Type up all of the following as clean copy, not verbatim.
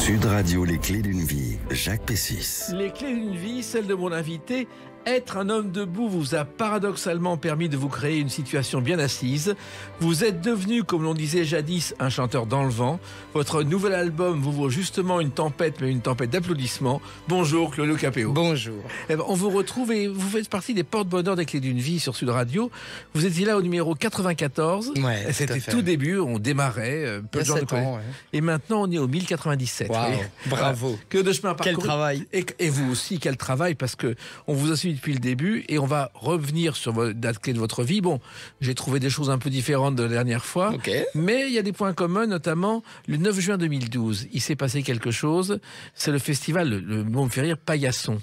Sud Radio, les clés d'une vie, Jacques Pessis. Les clés d'une vie, celle de mon invité. Être un homme debout vous a paradoxalement permis de vous créer une situation bien assise. Vous êtes devenu, comme l'on disait jadis, un chanteur dans le vent. Votre nouvel album vous vaut justement une tempête, mais une tempête d'applaudissements. Bonjour Claudio Capéo. Bonjour. Eh ben, on vous retrouve et vous faites partie des porte-bonheur des clés d'une vie sur Sud Radio. Vous étiez là au numéro 94. Ouais, c'était tout début, on démarrait. Peu de gens ans, ouais. Et maintenant on est au 1097. Wow, bravo. Que de chemin parcouru. Quel travail. Et vous aussi, quel travail, parce que on vous a suivi depuis le début et on va revenir sur la date clé de votre vie. Bon, j'ai trouvé des choses un peu différentes de la dernière fois, mais il y a des points communs, notamment le 9 juin 2012. Il s'est passé quelque chose, c'est le festival, le mot me fait rire, Paillasson. Vous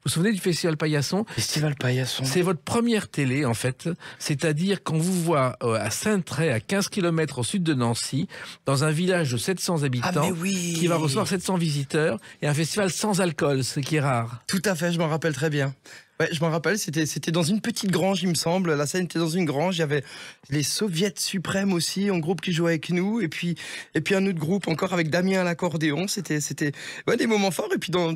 vous souvenez du festival Paillasson ? Festival Paillasson. C'est votre première télé, en fait. C'est-à-dire qu'on vous voit à Saint-Tray, à 15 km au sud de Nancy, dans un village de 700 habitants, qui va recevoir 700 visiteurs, et un festival sans alcool, ce qui est rare. Tout à fait, je m'en rappelle très bien. Ouais, je m'en rappelle, c'était dans une petite grange, il me semble. La scène était dans une grange. Il y avait les Soviets suprêmes aussi, un groupe qui jouait avec nous, et puis un autre groupe encore avec Damien à l'accordéon. C'était des moments forts. Et puis dans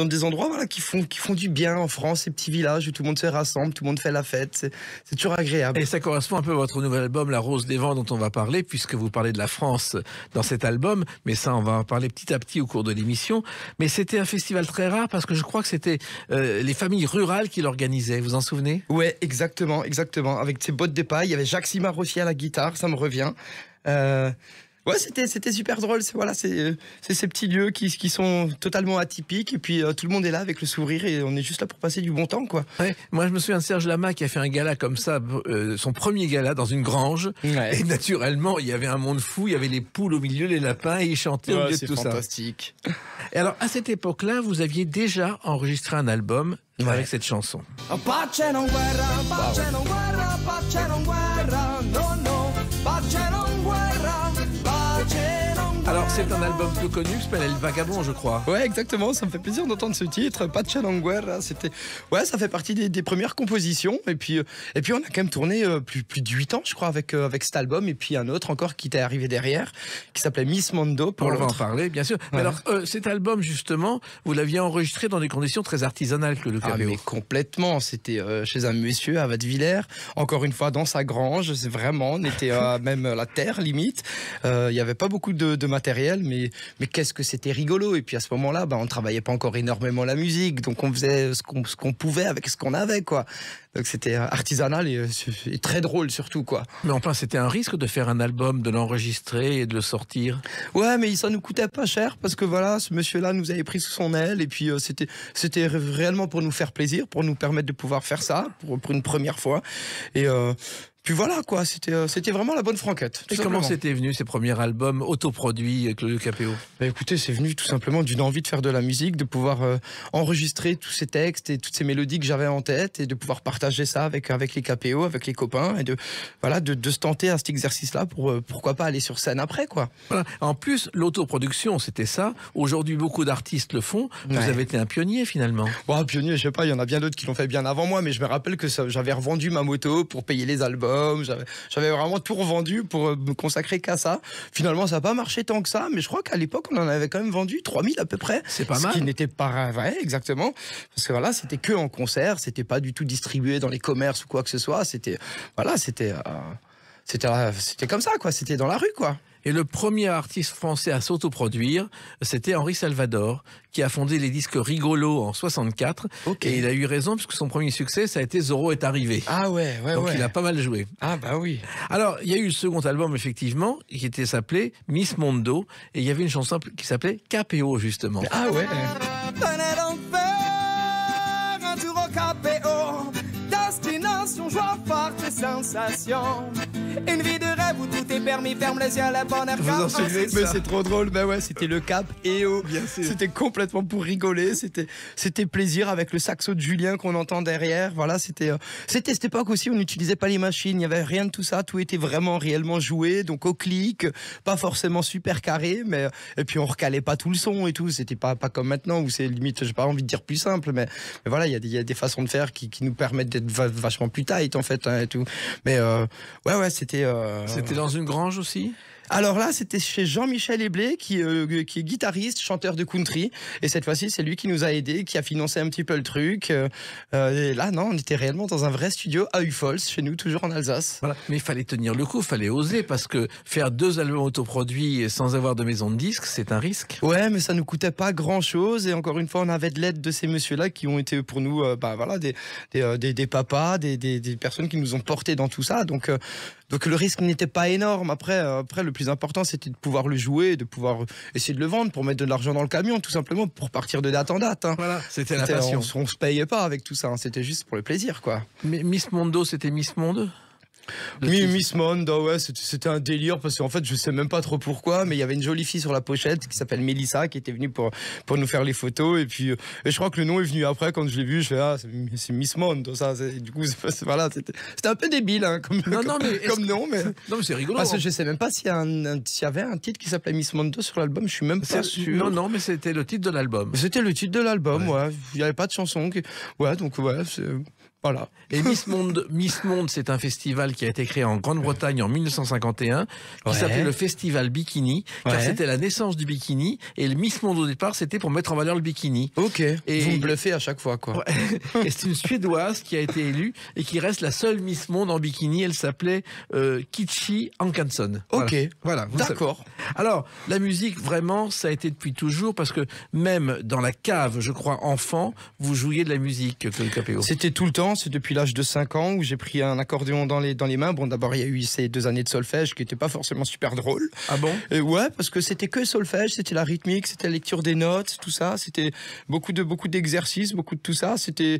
des endroits qui font du bien en France, ces petits villages où tout le monde se rassemble, tout le monde fait la fête. C'est toujours agréable. Et ça correspond un peu à votre nouvel album, La Rose des Vents, dont on va parler, puisque vous parlez de la France dans cet album. Mais ça, on va en parler petit à petit au cours de l'émission. Mais c'était un festival très rare parce que je crois que c'était les familles rurales qui l'organisaient. Vous en souvenez ? Ouais, exactement. Avec ses bottes de paille, il y avait Jacques Simard aussi à la guitare, ça me revient. Ouais, c'était super drôle. C'est ces petits lieux qui sont totalement atypiques et puis tout le monde est là avec le sourire et on est juste là pour passer du bon temps, quoi. Ouais, moi, je me souviens de Serge Lama qui a fait un gala comme ça, son premier gala dans une grange. Ouais. Et naturellement, il y avait un monde fou, il y avait les poules au milieu, les lapins, et il chantait au milieu de tout ça. C'est fantastique. Et alors, à cette époque-là, vous aviez déjà enregistré un album avec cette chanson. Pace non guerra, pace non guerra, pace non guerra, no, no, pace non guerra, pace non guerra. Alors, c'est un album peu connu, qui s'appelle El Vagabond, je crois. Ouais, exactement, ça me fait plaisir d'entendre ce titre, Pace non guerra. Ouais, ça fait partie des premières compositions. Et puis, on a quand même tourné plus de 8 ans, je crois, avec cet album. Et puis un autre encore qui était arrivé derrière, qui s'appelait Miss Mondo. On va en parler, bien sûr. Ouais. Mais alors, cet album, justement, vous l'aviez enregistré dans des conditions très artisanales que le Capéo. Ah, mais complètement. C'était chez un monsieur à Wattevillers, encore une fois dans sa grange. C'est vraiment, on était même la terre limite. Il n'y avait pas beaucoup de matériel, mais qu'est-ce que c'était rigolo. Et puis à ce moment-là, on ne travaillait pas encore énormément la musique, donc on faisait ce qu'on pouvait avec ce qu'on avait, quoi. Donc c'était artisanal et très drôle surtout, quoi. Mais enfin, c'était un risque de faire un album, de l'enregistrer et de le sortir. Ouais, mais ça nous coûtait pas cher parce que voilà, ce monsieur-là nous avait pris sous son aile et puis c'était réellement pour nous faire plaisir, pour nous permettre de pouvoir faire ça pour une première fois. Et puis voilà, quoi, c'était vraiment la bonne franquette. Et comment c'était venu ces premiers albums autoproduits, Claudio Capéo ? Écoutez, c'est venu tout simplement d'une envie de faire de la musique, de pouvoir enregistrer tous ces textes et toutes ces mélodies que j'avais en tête et de pouvoir partager ça avec les Capéo, avec les copains et de se tenter à cet exercice-là pour pourquoi pas aller sur scène après, quoi. Voilà. En plus, l'autoproduction, c'était ça. Aujourd'hui, beaucoup d'artistes le font. Vous avez été un pionnier finalement. Bon, pionnier, je sais pas, il y en a bien d'autres qui l'ont fait bien avant moi, mais je me rappelle que j'avais revendu ma moto pour payer les albums. J'avais vraiment tout revendu pour me consacrer qu'à ça. Finalement, ça n'a pas marché tant que ça, mais je crois qu'à l'époque, on en avait quand même vendu 3000 à peu près. C'est pas mal. Ce qui n'était pas vrai, exactement. Parce que voilà, c'était que en concert, c'était pas du tout distribué dans les commerces ou quoi que ce soit. C'était comme ça, quoi. C'était dans la rue, quoi. Et le premier artiste français à s'autoproduire, c'était Henri Salvador, qui a fondé les disques Rigolo en 64. Et il a eu raison, puisque son premier succès, ça a été Zorro est arrivé. Ah ouais. Donc il a pas mal joué. Ah bah oui. Alors, il y a eu le second album, effectivement, qui était s'appelait Miss Mondo, et il y avait une chanson qui s'appelait Capéo, justement. Ah ouais. Venez donc faire un tour au Capéo, destination, joie, forte et sensation. Une vie de rêve où tout est permis, ferme les yeux, la bonne Vous en souvenez? Mais c'est trop drôle, c'était le Cap EO. C'était complètement pour rigoler, c'était plaisir avec le saxo de Julien qu'on entend derrière. Voilà, c'était cette époque aussi, on n'utilisait pas les machines, il n'y avait rien de tout ça, tout était vraiment réellement joué, donc au clic, pas forcément super carré, mais et puis on recalait pas tout le son et tout, c'était pas comme maintenant où c'est limite, j'ai pas envie de dire plus simple, mais voilà, il y a des façons de faire qui nous permettent d'être vachement plus tight en fait, et tout. Mais ouais, c'était dans une grange aussi? Alors là, c'était chez Jean-Michel Eblé, qui est guitariste, chanteur de country. Et cette fois-ci, c'est lui qui nous a aidés, qui a financé un petit peu le truc. Et là, non, on était réellement dans un vrai studio à Ufols, chez nous, toujours en Alsace. Voilà. Mais il fallait tenir le coup, il fallait oser, parce que faire 2 albums autoproduits sans avoir de maison de disques, c'est un risque. Ouais, mais ça nous coûtait pas grand-chose. Et encore une fois, on avait de l'aide de ces messieurs-là qui ont été pour nous voilà, des papas, des personnes qui nous ont portés dans tout ça. Donc le risque n'était pas énorme. Après, le plus important, c'était de pouvoir le jouer, de pouvoir essayer de le vendre pour mettre de l'argent dans le camion, tout simplement, pour partir de date en date. Hein. Voilà, c'était la passion. On se payait pas avec tout ça, hein. C'était juste pour le plaisir, quoi. Mais Miss Mondo, c'était Miss Monde? Miss Mondo, ouais, c'était un délire parce qu'en fait, je sais même pas trop pourquoi, mais il y avait une jolie fille sur la pochette qui s'appelle Mélissa qui était venue pour nous faire les photos et puis je crois que le nom est venu après quand je l'ai vu, je fais c'est Miss Mondo ça, du coup voilà, c'était un peu débile hein, comme nom mais non mais c'est rigolo. Parce que je sais même pas s'il y avait un titre qui s'appelait Miss Mondo sur l'album, je suis même pas sûr. Non mais c'était le titre de l'album. C'était le titre de l'album, ouais. Il y avait pas de chanson donc voilà. Et Miss Monde, c'est un festival qui a été créé en Grande-Bretagne en 1951, qui s'appelait le Festival Bikini, car c'était la naissance du bikini, et le Miss Monde au départ, c'était pour mettre en valeur le bikini. Ok, et vous me bluffez à chaque fois, quoi. Ouais. Et c'est une Suédoise qui a été élue, et qui reste la seule Miss Monde en bikini, elle s'appelait Kitchi Hankansson. Ok, voilà. D'accord. Alors, la musique, vraiment, ça a été depuis toujours, parce que même dans la cave, je crois, enfant, vous jouiez de la musique, Claude Capéo. C'était tout le temps. C'est depuis l'âge de 5 ans où j'ai pris un accordéon dans les mains. Bon, d'abord, il y a eu ces 2 années de solfège qui n'étaient pas forcément super drôles. Ah bon? Ouais, parce que c'était que solfège, c'était la rythmique, c'était la lecture des notes, tout ça. C'était beaucoup d'exercices, beaucoup de tout ça. C'était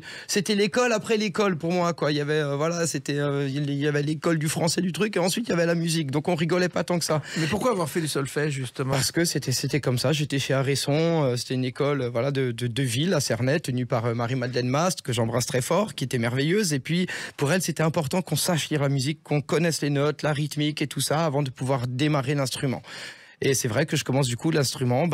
l'école après l'école pour moi, quoi. Il y avait, il y avait l'école du français du truc et ensuite il y avait la musique. Donc on rigolait pas tant que ça. Mais pourquoi avoir fait du solfège, justement? Parce que c'était comme ça. J'étais chez Arresson, c'était une école de ville à Cernay, tenue par Marie-Madeleine Mast, que j'embrasse très fort, qui était merveilleuse. Et puis, pour elle, c'était important qu'on sache lire la musique, qu'on connaisse les notes, la rythmique et tout ça avant de pouvoir démarrer l'instrument. Et c'est vrai que je commence du coup l'instrument,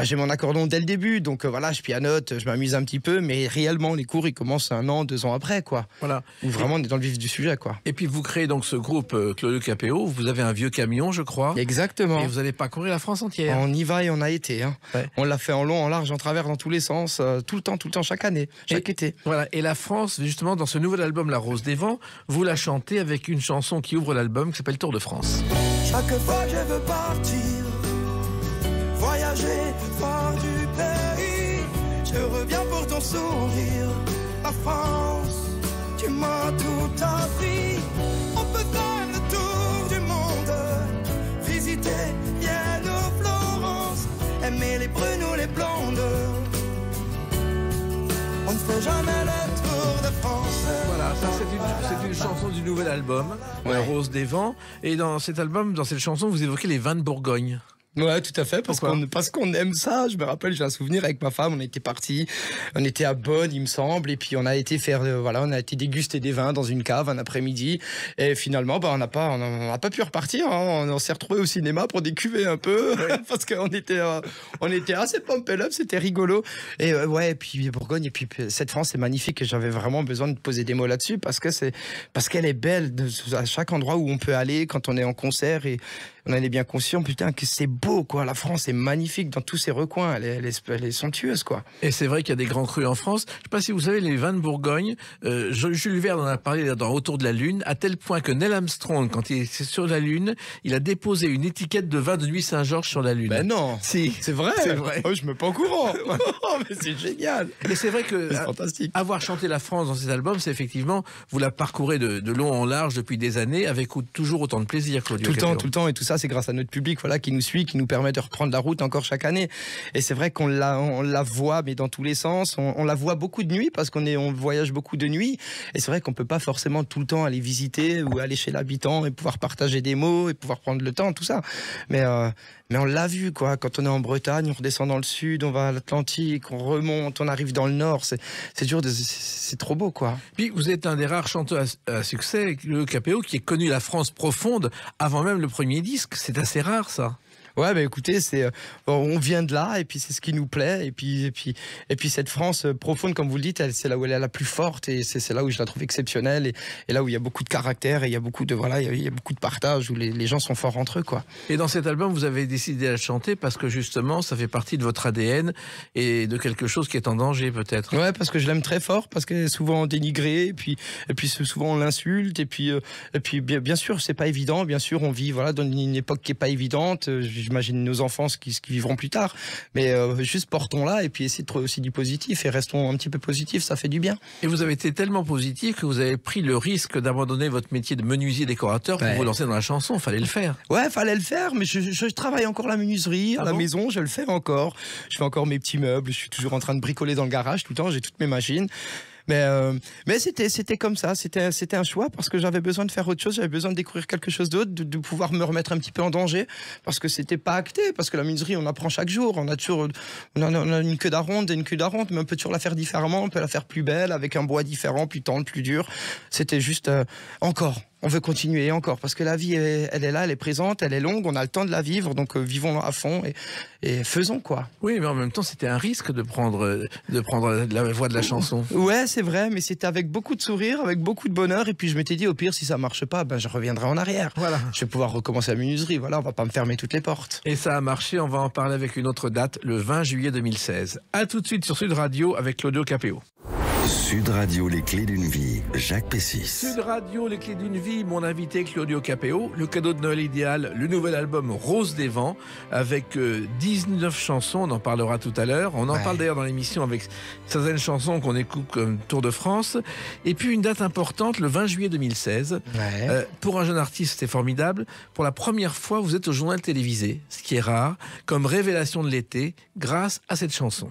j'ai mon accordéon dès le début, donc voilà, je pianote, je m'amuse un petit peu, mais réellement les cours ils commencent 1 an, 2 ans après, quoi. Voilà. Où vraiment on est dans le vif du sujet, quoi. Et puis vous créez donc ce groupe Claude Capéo, vous avez un vieux camion, je crois. Exactement. Et vous allez parcourir la France entière. On y va et on a été. Hein. Ouais. On l'a fait en long, en large, en travers, dans tous les sens, tout le temps, chaque année, chaque été. Voilà. Et la France, justement, dans ce nouvel album La Rose des Vents, vous la chantez avec une chanson qui ouvre l'album qui s'appelle Tour de France. Chaque fois que je veux partir, voyager, voir du pays, je reviens pour ton sourire. La France, tu m'as tout appris. On peut faire le tour du monde, visiter Vienne ou Florence, aimer les brunes ou les blondes. On ne fait jamais le tour de France. Voilà, ça c'est une chanson du nouvel album, La Rose des Vents. Et dans cet album, dans cette chanson, vous évoquez les vins de Bourgogne. Ouais, tout à fait, parce qu'on aime ça. Je me rappelle, j'ai un souvenir avec ma femme, on était partis, on était à Bonn, il me semble, et puis on a été on a été déguster des vins dans une cave un après-midi, et finalement, on n'a pas pu repartir, hein. On s'est retrouvés au cinéma pour décuver un peu, parce qu'on était assez pumped up, c'était rigolo. Et et puis Bourgogne, et puis cette France, c'est magnifique, et j'avais vraiment besoin de poser des mots là-dessus, parce qu'elle est belle à chaque endroit où on peut aller quand on est en concert, et on en est bien conscient, putain, que c'est beau, quoi. La France est magnifique dans tous ses recoins. Elle est somptueuse, quoi. Et c'est vrai qu'il y a des grands crus en France. Je ne sais pas si vous savez, les vins de Bourgogne, Jules Verne en a parlé dans Autour de la Lune, à tel point que Neil Armstrong, quand il était sur la Lune, il a déposé une étiquette de vin de Nuit Saint-Georges sur la Lune. Ben non. Si. C'est vrai. C'est vrai. Oh, je me mets pas au courant. Oh, mais c'est génial. Et c'est vrai que fantastique. Avoir chanté la France dans cet album, c'est effectivement, vous la parcourez de long en large depuis des années, avec toujours autant de plaisir, Claudio. Tout le temps. Et tout ça, c'est grâce à notre public, voilà, qui nous suit, qui nous permet de reprendre la route encore chaque année. Et c'est vrai qu'on la voit, mais dans tous les sens. On la voit beaucoup de nuit parce on voyage beaucoup de nuit. Et c'est vrai qu'on peut pas forcément tout le temps aller visiter ou aller chez l'habitant et pouvoir partager des mots et pouvoir prendre le temps, tout ça. Mais on l'a vu, quoi. Quand on est en Bretagne, on redescend dans le sud, on va à l'Atlantique, on remonte, on arrive dans le nord. C'est trop beau, quoi. Puis vous êtes un des rares chanteurs à succès, le Capéo, qui ait connu la France profonde avant même le premier disque. C'est assez rare, ça. Ouais, bah écoutez, on vient de là, et puis c'est ce qui nous plaît, et puis cette France profonde, comme vous le dites, c'est là où elle est la plus forte, et c'est là où je la trouve exceptionnelle, et là où il y a beaucoup de caractère, et il y a beaucoup de partage, où les gens sont forts entre eux, quoi. Et dans cet album, vous avez décidé de le chanter parce que justement, ça fait partie de votre ADN et de quelque chose qui est en danger, peut-être. Ouais, parce que je l'aime très fort, parce qu'elle est souvent dénigrée, et puis souvent on l'insulte, et puis bien sûr, c'est pas évident, bien sûr, on vit dans une époque qui est pas évidente, j'imagine nos enfants ce qu'ils vivront plus tard, mais juste portons-la, et puis essayez de trouver aussi du positif, et restons un petit peu positifs, ça fait du bien. Et vous avez été tellement positif que vous avez pris le risque d'abandonner votre métier de menuisier décorateur pour vous lancer dans la chanson, fallait le faire. Ouais, fallait le faire, mais je travaille encore la menuiserie à la maison, je le fais encore, je fais encore mes petits meubles, je suis toujours en train de bricoler dans le garage tout le temps, j'ai toutes mes machines. Mais c'était comme ça, c'était un choix, parce que j'avais besoin de faire autre chose, j'avais besoin de découvrir quelque chose d'autre, de pouvoir me remettre un petit peu en danger, parce que c'était pas acté, parce que la menuiserie on apprend chaque jour, on a une queue d'aronde, mais on peut toujours la faire différemment, on peut la faire plus belle, avec un bois différent, plus tendre, plus dur. C'était juste encore. On veut continuer encore, parce que la vie, elle est là, elle est présente, elle est longue, on a le temps de la vivre, donc vivons à fond et faisons, quoi. Oui, mais en même temps, c'était un risque de prendre la voix de la chanson. Ouais, c'est vrai, mais c'était avec beaucoup de sourire, avec beaucoup de bonheur, et puis je m'étais dit, au pire, si ça marche pas, je reviendrai en arrière. Voilà. Je vais pouvoir recommencer la menuiserie, on va pas me fermer toutes les portes. Et ça a marché, on va en parler avec une autre date, le 20 juillet 2016. À tout de suite sur Sud Radio avec Claudio Capéo. Sud Radio, les clés d'une vie, Jacques Pessis. Sud Radio, les clés d'une vie, mon invité Claudio Capéo. Le cadeau de Noël idéal, le nouvel album Rose des Vents, avec 19 chansons, on en parlera tout à l'heure. On en parle d'ailleurs dans l'émission avec certaines chansons qu'on écoute comme Tour de France. Et puis une date importante, le 20 juillet 2016. Pour un jeune artiste, c'est formidable. Pour la première fois, vous êtes au journal télévisé, ce qui est rare, comme révélation de l'été, grâce à cette chanson.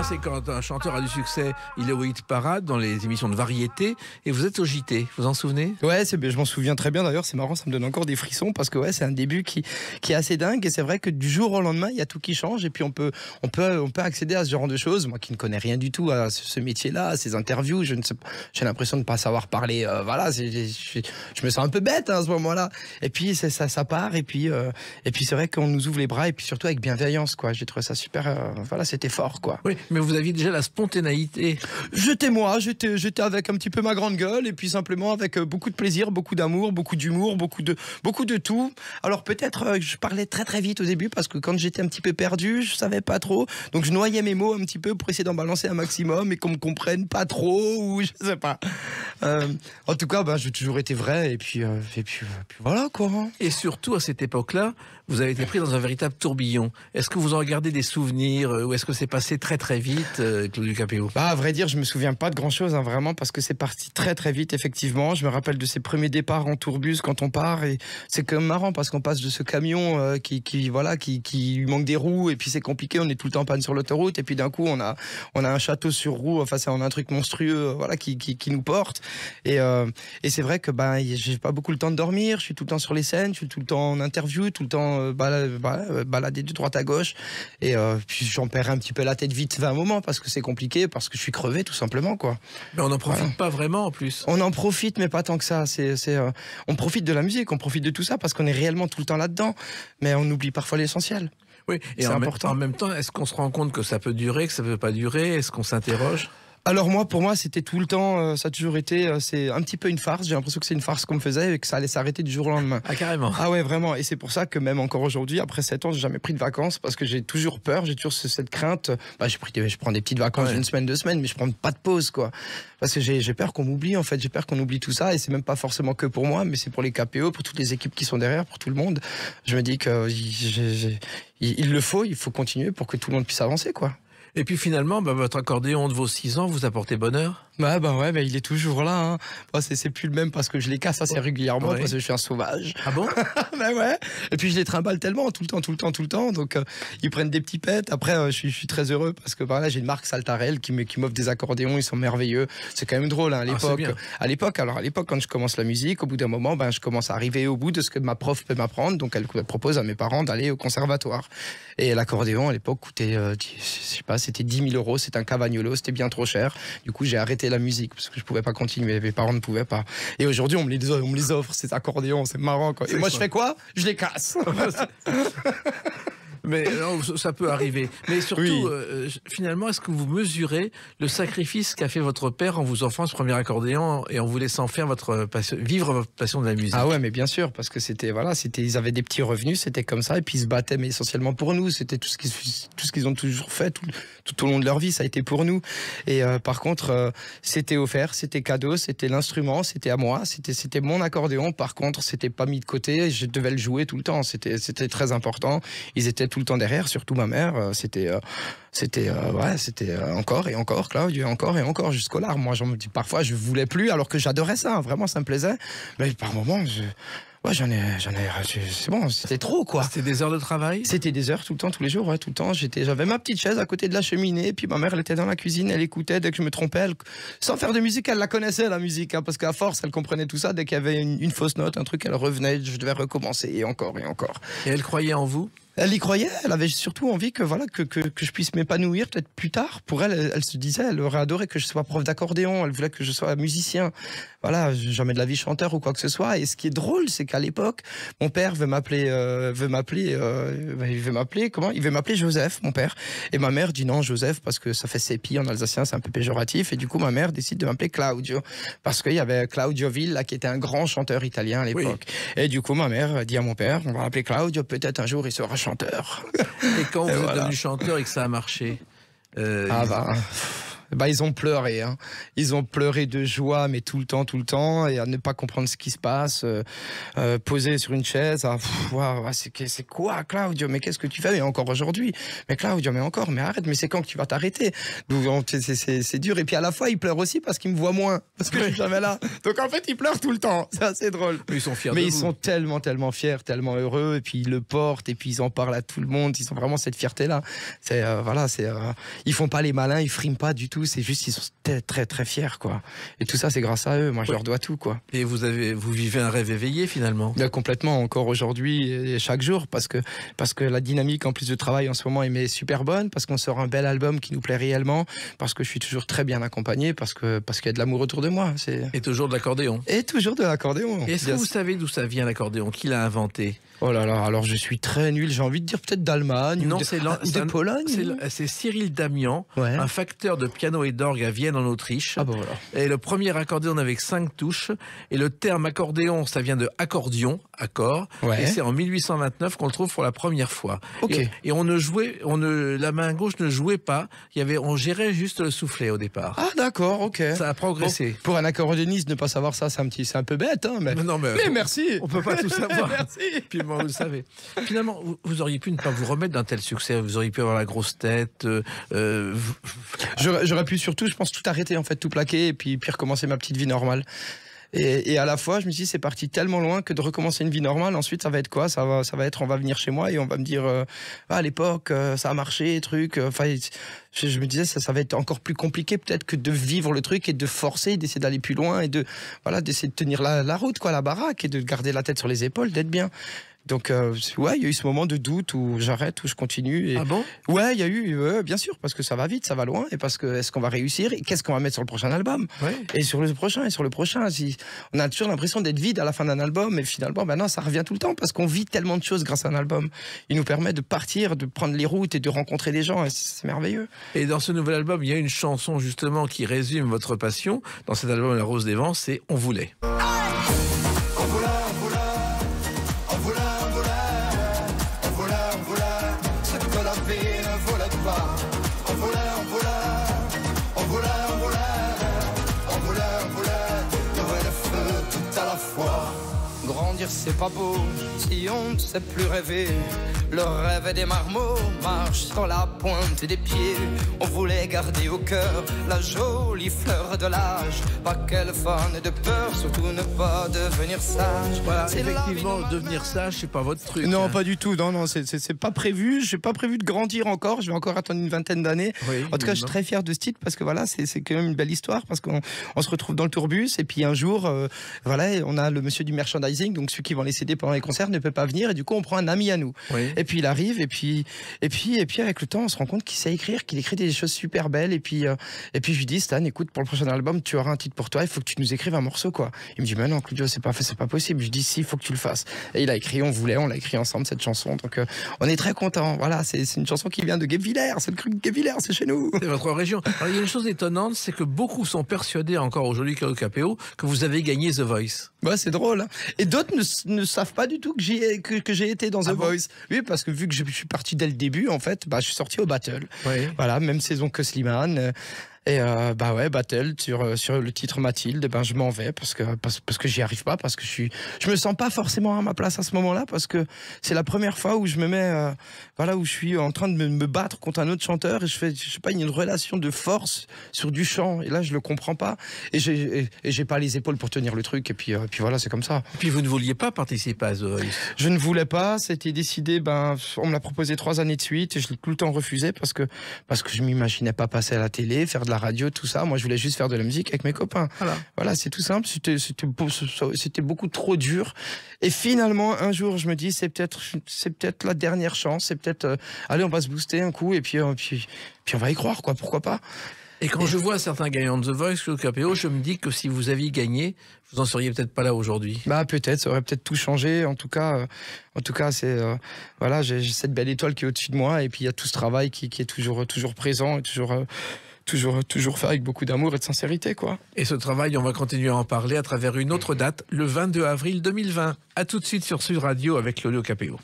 C'est quand un chanteur a du succès, il est au hit parade dans les émissions de variété, et vous êtes au JT, vous en souvenez? Ouais, je m'en souviens très bien, d'ailleurs c'est marrant, ça me donne encore des frissons, parce que c'est un début qui est assez dingue, et c'est vrai que du jour au lendemain il y a tout qui change, et puis on peut accéder à ce genre de choses. Moi qui ne connais rien du tout à ce métier-là, à ces interviews, j'ai l'impression de ne pas savoir parler, je me sens un peu bête à ce moment-là, et puis ça part, et puis c'est vrai qu'on nous ouvre les bras, et puis surtout avec bienveillance, quoi. J'ai trouvé ça super, c'était fort, quoi. Oui, mais vous aviez déjà la spontanéité. J'étais avec un petit peu ma grande gueule, et puis simplement avec beaucoup de plaisir, beaucoup d'amour, beaucoup d'humour, beaucoup de tout. Alors peut-être je parlais très très vite au début, parce que quand j'étais un petit peu perdu, je savais pas trop, donc je noyais mes mots un petit peu pour essayer d'en balancer un maximum et qu'on me comprenne pas trop, ou je sais pas. En tout cas, j'ai toujours été vrai, et puis voilà, quoi. Et surtout à cette époque-là, vous avez été pris dans un véritable tourbillon. Est-ce que vous en gardez des souvenirs, ou est-ce que c'est passé très très vite, Claudio Capéo? À vrai dire, je me souviens pas de grand-chose, vraiment, parce que c'est parti très très vite, effectivement. Je me rappelle de ces premiers départs en tourbus quand on part, et c'est quand même marrant, parce qu'on passe de ce camion qui lui manque des roues, et puis c'est compliqué, on est tout le temps en panne sur l'autoroute, et puis d'un coup on a un château sur roue, on a un truc monstrueux, qui nous porte, et c'est vrai que j'ai pas beaucoup le temps de dormir, je suis tout le temps sur les scènes, je suis tout le temps en interview, tout le temps baladé de droite à gauche, et puis j'en perds un petit peu la tête vite à un moment, parce que c'est compliqué, parce que je suis crevé tout simplement, quoi. Mais on n'en profite pas vraiment en plus. On en profite, mais pas tant que ça. On profite de la musique, on profite de tout ça, parce qu'on est réellement tout le temps là-dedans, mais on oublie parfois l'essentiel. Oui, et c'est important. En même temps, est-ce qu'on se rend compte que ça peut durer, que ça peut pas durer? Est-ce qu'on s'interroge? Alors pour moi, c'était tout le temps, ça a toujours été, c'est un petit peu une farce. J'ai l'impression que c'est une farce qu'on me faisait, et que ça allait s'arrêter du jour au lendemain. Ah, carrément. Ah ouais, vraiment. Et c'est pour ça que même encore aujourd'hui, après 7 ans, j'ai jamais pris de vacances, parce que j'ai toujours peur, j'ai toujours cette crainte. Je prends des petites vacances d'une semaine, 2 semaines, mais je prends pas de pause, quoi. Parce que j'ai peur qu'on m'oublie, en fait. J'ai peur qu'on oublie tout ça, et c'est même pas forcément que pour moi, mais c'est pour les KPO, pour toutes les équipes qui sont derrière, pour tout le monde. Je me dis que il faut continuer pour que tout le monde puisse avancer, quoi. Et puis finalement, votre accordéon de vos 6 ans vous apportait bonheur? Ouais, il est toujours là. Hein. Bon, c'est plus le même parce que je les casse assez régulièrement parce que je suis un sauvage. Ah bon? Ouais. Et puis je les trimballe tellement tout le temps. Donc ils prennent des petits pets. Après, je suis très heureux parce que là j'ai une marque Saltarel qui m'offre des accordéons. Ils sont merveilleux. C'est quand même drôle hein, à l'époque. À l'époque, quand je commence la musique, au bout d'un moment, je commence à arriver au bout de ce que ma prof peut m'apprendre. Donc elle propose à mes parents d'aller au conservatoire. Et l'accordéon à l'époque coûtait, je sais pas, c'était 10 000 €. C'était un Cavagnolo, c'était bien trop cher. Du coup, j'ai arrêté la musique parce que je pouvais pas continuer, mes parents ne pouvaient pas. Et aujourd'hui, on me les offre, ces accordéons, c'est marrant quoi. Et moi, je fais quoi? Je les casse. Mais non, ça peut arriver. Mais surtout, finalement, est-ce que vous mesurez le sacrifice qu'a fait votre père en vous offrant ce premier accordéon et en vous laissant faire vivre votre passion de la musique? Ah ouais, mais bien sûr, parce que ils avaient des petits revenus, c'était comme ça, et puis ils se battaient, mais essentiellement pour nous. C'était tout ce qu'ils ont toujours fait, tout au long de leur vie, ça a été pour nous. Et par contre, c'était offert, c'était cadeau, c'était l'instrument, c'était à moi, c'était mon accordéon. Par contre, c'était pas mis de côté, je devais le jouer tout le temps. C'était très important. Ils étaient tout le temps derrière, surtout ma mère. C'était encore et encore, Claudio, encore et encore jusqu'au larmes. Moi, parfois, je voulais plus, alors que j'adorais ça. Hein, vraiment, ça me plaisait. Mais par moments, c'est bon, c'était trop quoi. C'était des heures de travail? C'était des heures tout le temps, tous les jours, tout le temps. J'avais ma petite chaise à côté de la cheminée, puis ma mère elle était dans la cuisine, elle écoutait dès que je me trompais, sans faire de musique, elle la connaissait la musique, hein, parce qu'à force elle comprenait tout ça, dès qu'il y avait une fausse note, un truc, elle revenait, je devais recommencer et encore et encore. Et elle croyait en vous? Elle y croyait, elle avait surtout envie que je puisse m'épanouir peut-être plus tard. Pour elle, elle se disait, elle aurait adoré que je sois prof d'accordéon, elle voulait que je sois musicien. Voilà, jamais de la vie chanteur ou quoi que ce soit. Et ce qui est drôle, c'est qu'à l'époque, mon père veut m'appeler Joseph, mon père. Et ma mère dit non, Joseph, parce que ça fait sépi en alsacien, c'est un peu péjoratif. Et du coup, ma mère décide de m'appeler Claudio. Parce qu'il y avait Claudio Villa, qui était un grand chanteur italien à l'époque. Oui. Et du coup, ma mère dit à mon père, on va l'appeler Claudio, peut-être un jour il sera chanteur. Et quand vous êtes devenu chanteur et que ça a marché, ils ont pleuré, hein. Ils ont pleuré de joie, mais tout le temps, et à ne pas comprendre ce qui se passe, posé sur une chaise, c'est quoi, Claudio, mais qu'est-ce que tu fais? Et encore aujourd'hui, mais Claudio, mais arrête, mais c'est quand que tu vas t'arrêter? Donc c'est dur, et puis à la fois, ils pleurent aussi parce qu'ils me voient moins, parce que je suis jamais là. Donc en fait, ils pleurent tout le temps, c'est assez drôle. Mais ils sont fiers ils sont tellement fiers, tellement heureux, et puis ils le portent, et puis ils en parlent à tout le monde, ils ont vraiment cette fierté-là. Ils font pas les malins, ils friment pas du tout. C'est juste ils sont très très fiers quoi. Et tout ça c'est grâce à eux. Moi je leur dois tout quoi. Et vous vivez un rêve éveillé finalement. Complètement, encore aujourd'hui et chaque jour parce que la dynamique en plus de travail en ce moment est super bonne, parce qu'on sort un bel album qui nous plaît réellement, parce que je suis toujours très bien accompagné, parce qu'il y a de l'amour autour de moi. Et toujours de l'accordéon. Et toujours de l'accordéon. Est-ce que vous savez d'où ça vient l'accordéon? Qui l'a inventé? Oh là là, alors je suis très nul, j'ai envie de dire peut-être d'Allemagne ou de Pologne. C'est Cyril Damian, un facteur de piano et d'orgue à Vienne en Autriche. Ah bah voilà. Et le premier accordéon avec 5 touches. Et le terme accordéon, ça vient de accordion, accord. Ouais. Et c'est en 1829 qu'on le trouve pour la première fois. Okay. Et la main gauche ne jouait pas. On gérait juste le soufflet au départ. Ah d'accord, ok. Ça a progressé. Bon, pour un accordéoniste, ne pas savoir ça, c'est un peu bête, hein. Mais merci. On peut pas tout savoir. Merci. Puis vous le savez. Finalement, vous auriez pu ne pas vous remettre d'un tel succès. Vous auriez pu avoir la grosse tête. J'aurais pu surtout, je pense, tout arrêter, en fait, tout plaquer et puis recommencer ma petite vie normale. Et à la fois, je me suis dit, c'est parti tellement loin que de recommencer une vie normale, ensuite, ça va être quoi? Ça va être, on va venir chez moi et on va me dire, à l'époque, ça a marché, truc. Enfin, je me disais, ça va être encore plus compliqué peut-être que de vivre le truc et de forcer, d'essayer d'aller plus loin et d'essayer de tenir la route, quoi, la baraque, et de garder la tête sur les épaules, d'être bien. Donc, il y a eu ce moment de doute où j'arrête, où je continue. Ah bon? Ouais, il y a eu, bien sûr, parce que ça va vite, ça va loin, et parce que est-ce qu'on va réussir, et qu'est-ce qu'on va mettre sur le prochain album? Ouais. Et sur le prochain. On a toujours l'impression d'être vide à la fin d'un album, mais finalement, non, ça revient tout le temps, parce qu'on vit tellement de choses grâce à un album. Il nous permet de partir, de prendre les routes et de rencontrer des gens, et c'est merveilleux. Et dans ce nouvel album, il y a une chanson, justement, qui résume votre passion. Dans cet album, La Rose des Vents, c'est On voulait. c'est pas beau si on ne sait plus rêver. Le rêve des marmots marche sur la pointe des pieds. On voulait garder au cœur la jolie fleur de l'âge. Pas qu'elle fane de peur, surtout ne pas devenir sage. Voilà, effectivement, devenir sage, c'est pas votre truc. Non, pas du tout. Non, c'est pas prévu. J'ai pas prévu de grandir encore. Je vais encore attendre une vingtaine d'années. Oui, en tout cas, je suis très fier de ce titre parce que voilà, c'est quand même une belle histoire parce qu'on se retrouve dans le tourbus et puis un jour, voilà, on a le monsieur du merchandising, donc celui qui vend les CD pendant les concerts ne peut pas venir et du coup, on prend un ami à nous. Oui. Et puis il arrive et puis avec le temps, on se rend compte qu'il sait écrire, qu'il écrit des choses super belles et puis je lui dis Stan, écoute, pour le prochain album, tu auras un titre pour toi, il faut que tu nous écrives un morceau quoi. Il me dit mais non Claudio, c'est pas possible. Je dis si, il faut que tu le fasses. Et il a écrit, on l'a écrit ensemble cette chanson, donc on est très contents. Voilà, c'est une chanson qui vient de Guebwiller, c'est le cru de Guebwiller, c'est chez nous. C'est votre région. Alors, il y a une chose étonnante, c'est que beaucoup sont persuadés encore aujourd'hui, Claudio Capéo, que vous avez gagné The Voice. Ouais, c'est drôle. Hein. Et d'autres ne savent pas du tout que j'ai été dans The Voice. Oui, parce que vu que je suis parti dès le début, en fait, je suis sorti au Battle. Oui. Voilà, même saison que Slimane. Et Battle sur le titre Mathilde, je m'en vais parce que j'y arrive pas, parce que je me sens pas forcément à ma place à ce moment-là, parce que c'est la première fois où je me mets où je suis en train de me battre contre un autre chanteur et je sais pas, une relation de force sur du chant et là je le comprends pas et j'ai pas les épaules pour tenir le truc et puis voilà, c'est comme ça. Et puis vous ne vouliez pas participer à The Voice? Je ne voulais pas, c'était décidé, on me l'a proposé 3 années de suite et je l'ai tout le temps refusé parce que je m'imaginais pas passer à la télé, faire de la radio, tout ça. Moi, je voulais juste faire de la musique avec mes copains. Voilà, c'est tout simple. C'était beaucoup trop dur. Et finalement, un jour, je me dis, c'est peut-être la dernière chance. C'est peut-être, allez, on va se booster un coup et puis on va y croire, quoi. Pourquoi pas? Et quand je vois certains gagnants de The Voice, Claudio Capéo, je me dis que si vous aviez gagné, vous en seriez peut-être pas là aujourd'hui. Peut-être, ça aurait peut-être tout changé. En tout cas, c'est voilà, j'ai cette belle étoile qui est au-dessus de moi et puis il y a tout ce travail qui est toujours présent et toujours fait avec beaucoup d'amour et de sincérité, quoi. Et ce travail, on va continuer à en parler à travers une autre date, le 22 avril 2020. À tout de suite sur Sud Radio avec Claudio Capéo.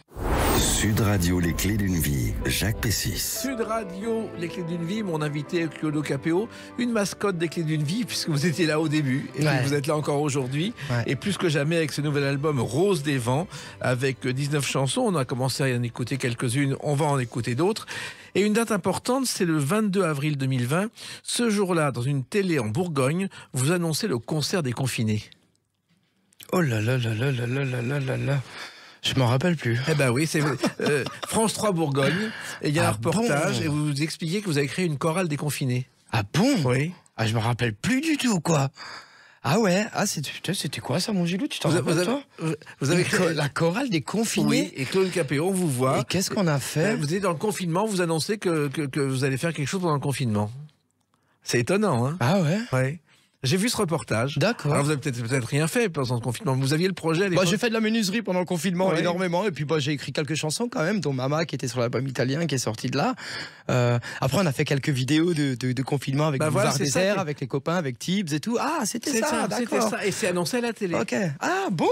Sud Radio, les clés d'une vie, Jacques Pessis. Sud Radio, les clés d'une vie, mon invité Claudio Capéo, une mascotte des clés d'une vie, puisque vous étiez là au début, et vous êtes là encore aujourd'hui, et plus que jamais avec ce nouvel album Rose des Vents, avec 19 chansons, on a commencé à en écouter quelques-unes, on va en écouter d'autres. Et une date importante, c'est le 22 avril 2020. Ce jour-là, dans une télé en Bourgogne, vous annoncez le concert des confinés. Oh là là là là là là là là là. Je m'en rappelle plus. Eh ben oui, c'est France 3 Bourgogne. Et il y a un reportage et vous expliquez que vous avez créé une chorale des confinés. Ah bon? Oui. Ah, je me rappelle plus du tout, quoi. Ah ouais, c'était quoi ça, mon Gilou? Tu t'en rappelles, toi? Vous avez créé la chorale des confinés. Oui, et Claudio Capéo, on vous voit. Et qu'est-ce qu'on a fait? Vous êtes dans le confinement, vous annoncez que vous allez faire quelque chose pendant le confinement. C'est étonnant, hein? Ah ouais? Oui. J'ai vu ce reportage. D'accord. Alors vous avez peut-être rien fait pendant le confinement. Vous aviez le projet. J'ai fait de la menuiserie pendant le confinement énormément. Et puis j'ai écrit quelques chansons quand même, dont Mama qui était sur l'album italien qui est sorti de là. Après on a fait quelques vidéos de confinement avec Boulevard Désert, avec les copains, avec Tibbs et tout. Ah c'était ça, d'accord. Et c'est annoncé à la télé. Ok. Ah bon.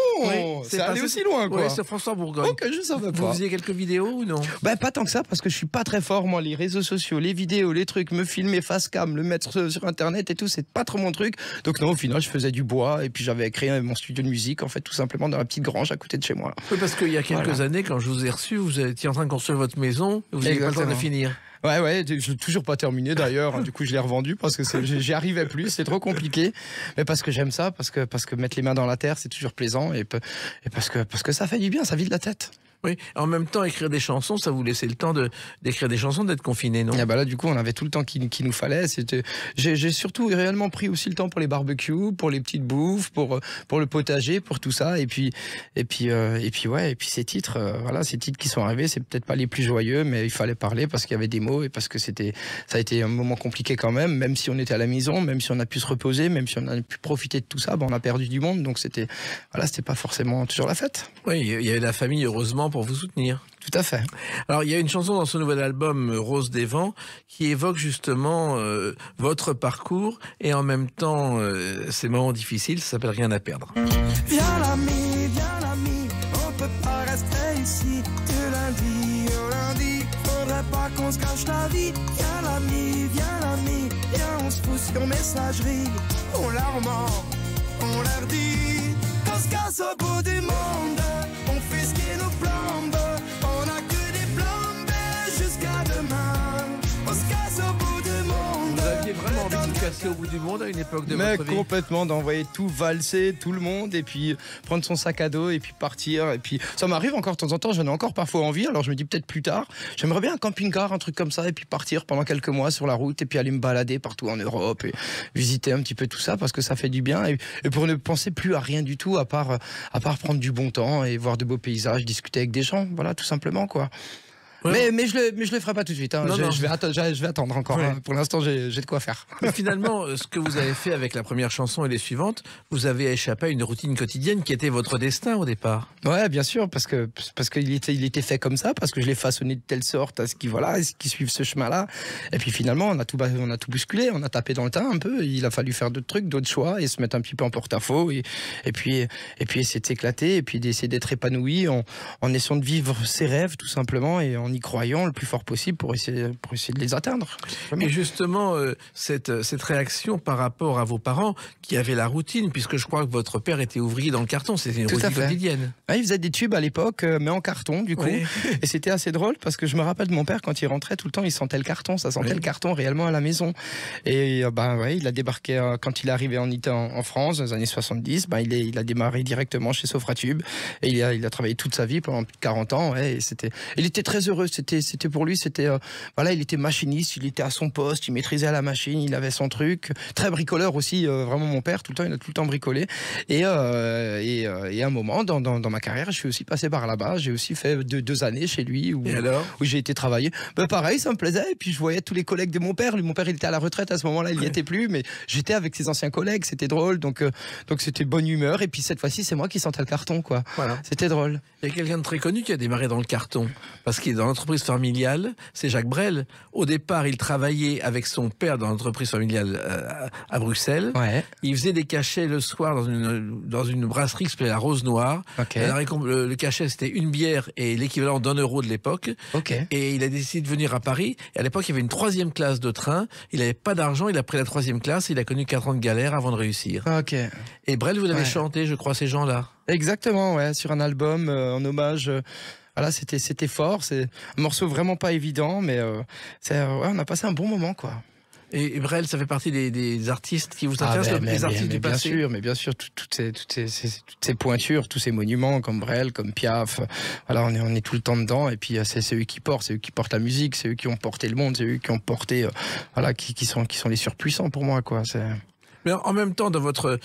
C'est allé aussi loin, quoi. Oui, c'est François Bourgogne. Ok, je savais pas. Vous faisiez quelques vidéos ou non? Pas tant que ça parce que je suis pas très fort, moi, les réseaux sociaux, les vidéos, les trucs, me filmer face cam, le mettre sur internet et tout, c'est pas trop mon truc. Donc non, au final je faisais du bois et puis j'avais créé mon studio de musique en fait tout simplement dans la petite grange à côté de chez moi. Oui, parce qu'il y a quelques années quand je vous ai reçu, vous étiez en train de construire votre maison, vous n'avez pas le temps de finir. Ouais, je l'ai toujours pas terminé d'ailleurs. Du coup, je l'ai revendu parce que j'y arrivais plus, c'est trop compliqué. Mais parce que j'aime ça, parce que mettre les mains dans la terre, c'est toujours plaisant et parce que ça fait du bien, ça vide la tête. Oui, en même temps, écrire des chansons, ça vous laissait le temps d'écrire des chansons, d'être confiné, non? Ah là, du coup, on avait tout le temps qu'il nous fallait. J'ai surtout réellement pris aussi le temps pour les barbecues, pour les petites bouffes, pour le potager, pour tout ça. Et puis ces titres qui sont arrivés, c'est peut-être pas les plus joyeux, mais il fallait parler parce qu'il y avait des mots et parce que ça a été un moment compliqué quand même si on était à la maison, même si on a pu se reposer, même si on a pu profiter de tout ça, on a perdu du monde. Donc c'était pas forcément toujours la fête. Oui, il y avait la famille, heureusement, pour vous soutenir. Tout à fait. Alors, il y a une chanson dans ce nouvel album, Rose des Vents, qui évoque justement votre parcours et en même temps ces moments difficiles, ça s'appelle Rien à perdre. Viens l'ami, on peut pas rester ici. De lundi au lundi, faudrait pas qu'on se gâche la vie. Viens l'ami, viens on se fout sur messagerie. On leur ment, on leur dit qu'on se casse au bout du monde. casser au bout du monde à une époque de Mais votre vie? complètement, d'envoyer tout valser, tout le monde, et puis prendre son sac à dos, et puis partir. Et puis ça m'arrive encore de temps en temps, j'en ai encore parfois envie, alors je me dis peut-être plus tard, j'aimerais bien un camping-car, un truc comme ça, et puis partir pendant quelques mois sur la route, et puis aller me balader partout en Europe, et visiter un petit peu tout ça, parce que ça fait du bien, et pour ne penser plus à rien du tout, à part prendre du bon temps, et voir de beaux paysages, discuter avec des gens, voilà, tout simplement, quoi. Ouais. Mais je le ferai pas tout de suite. Hein. Je vais attendre encore. Ouais. Hein. Pour l'instant, j'ai de quoi faire. Mais finalement, ce que vous avez fait avec la première chanson et les suivantes, vous avez échappé à une routine quotidienne qui était votre destin au départ. Ouais, bien sûr, parce qu'il était fait comme ça, parce que je l'ai façonné de telle sorte à ce qui suivent ce chemin-là. Et puis finalement, on a tout bousculé, on a tapé dans le tas un peu. Il a fallu faire d'autres trucs, d'autres choix, et se mettre un petit peu en porte-à-faux, et puis essayer de s'éclater, et puis d'essayer d'être épanoui en essayant de vivre ses rêves, tout simplement, et en y croyant le plus fort possible pour essayer de les atteindre. Et justement, cette réaction par rapport à vos parents qui avaient la routine, puisque je crois que votre père était ouvrier dans le carton, c'était une routine quotidienne. Ah, il faisait des tubes à l'époque, mais en carton du coup. Oui. Et c'était assez drôle parce que je me rappelle de mon père quand il rentrait tout le temps, il sentait le carton, ça sentait le carton réellement à la maison. Et il a débarqué quand il est arrivé en France dans les années 70, il a démarré directement chez Sofratube et il a travaillé toute sa vie pendant plus de 40 ans. Ouais, il était très heureux. C'était pour lui, il était machiniste, il était à son poste, il maîtrisait la machine, il avait son truc, très bricoleur aussi, vraiment mon père, tout le temps, il a tout le temps bricolé. Et à un moment dans ma carrière, je suis aussi passé par là-bas, j'ai aussi fait 2 années chez lui où j'ai été travailler. Pareil, ça me plaisait, et puis je voyais tous les collègues de mon père. Mon père, il était à la retraite à ce moment-là, il n'y était plus, mais j'étais avec ses anciens collègues, c'était drôle, donc c'était bonne humeur. Et puis cette fois-ci, c'est moi qui sentais le carton, quoi. Voilà. C'était drôle. Il y a quelqu'un de très connu qui a démarré dans le carton, parce qu'il est dans l'entreprise familiale, c'est Jacques Brel. Au départ, il travaillait avec son père dans l'entreprise familiale à Bruxelles. Ouais. Il faisait des cachets le soir dans une brasserie qui s'appelait la Rose Noire. Okay. Le cachet, c'était une bière et l'équivalent d'1 euro de l'époque. Okay. Et il a décidé de venir à Paris. Et à l'époque, il y avait une 3e classe de train. Il n'avait pas d'argent, il a pris la 3e classe. Il a connu 4 ans de galère avant de réussir. Okay. Et Brel, vous avez chanté, je crois, ces gens-là. Exactement, ouais, sur un album en hommage. Voilà, c'était fort, c'est un morceau vraiment pas évident, mais on a passé un bon moment, quoi. Et Brel, ça fait partie des artistes qui vous intéressent, les artistes du passé. Bien sûr, toutes ces pointures, tous ces monuments comme Brel, comme Piaf. Voilà, on est tout le temps dedans. Et puis c'est eux qui portent, la musique, c'est eux qui ont porté le monde, c'est eux qui ont porté, qui sont les surpuissants pour moi, quoi. Mais en même temps, dans votre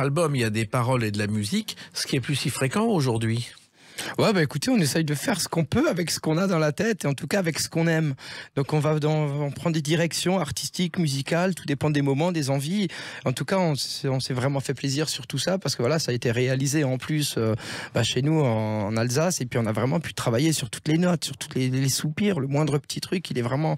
album, il y a des paroles et de la musique, ce qui est plus si fréquent aujourd'hui. Ouais, écoutez, on essaye de faire ce qu'on peut avec ce qu'on a dans la tête et en tout cas avec ce qu'on aime. Donc on prend des directions artistiques, musicales, tout dépend des moments, des envies. En tout cas, on s'est vraiment fait plaisir sur tout ça parce que voilà, ça a été réalisé en plus chez nous en Alsace et puis on a vraiment pu travailler sur toutes les notes, sur toutes les soupirs, le moindre petit truc, il est vraiment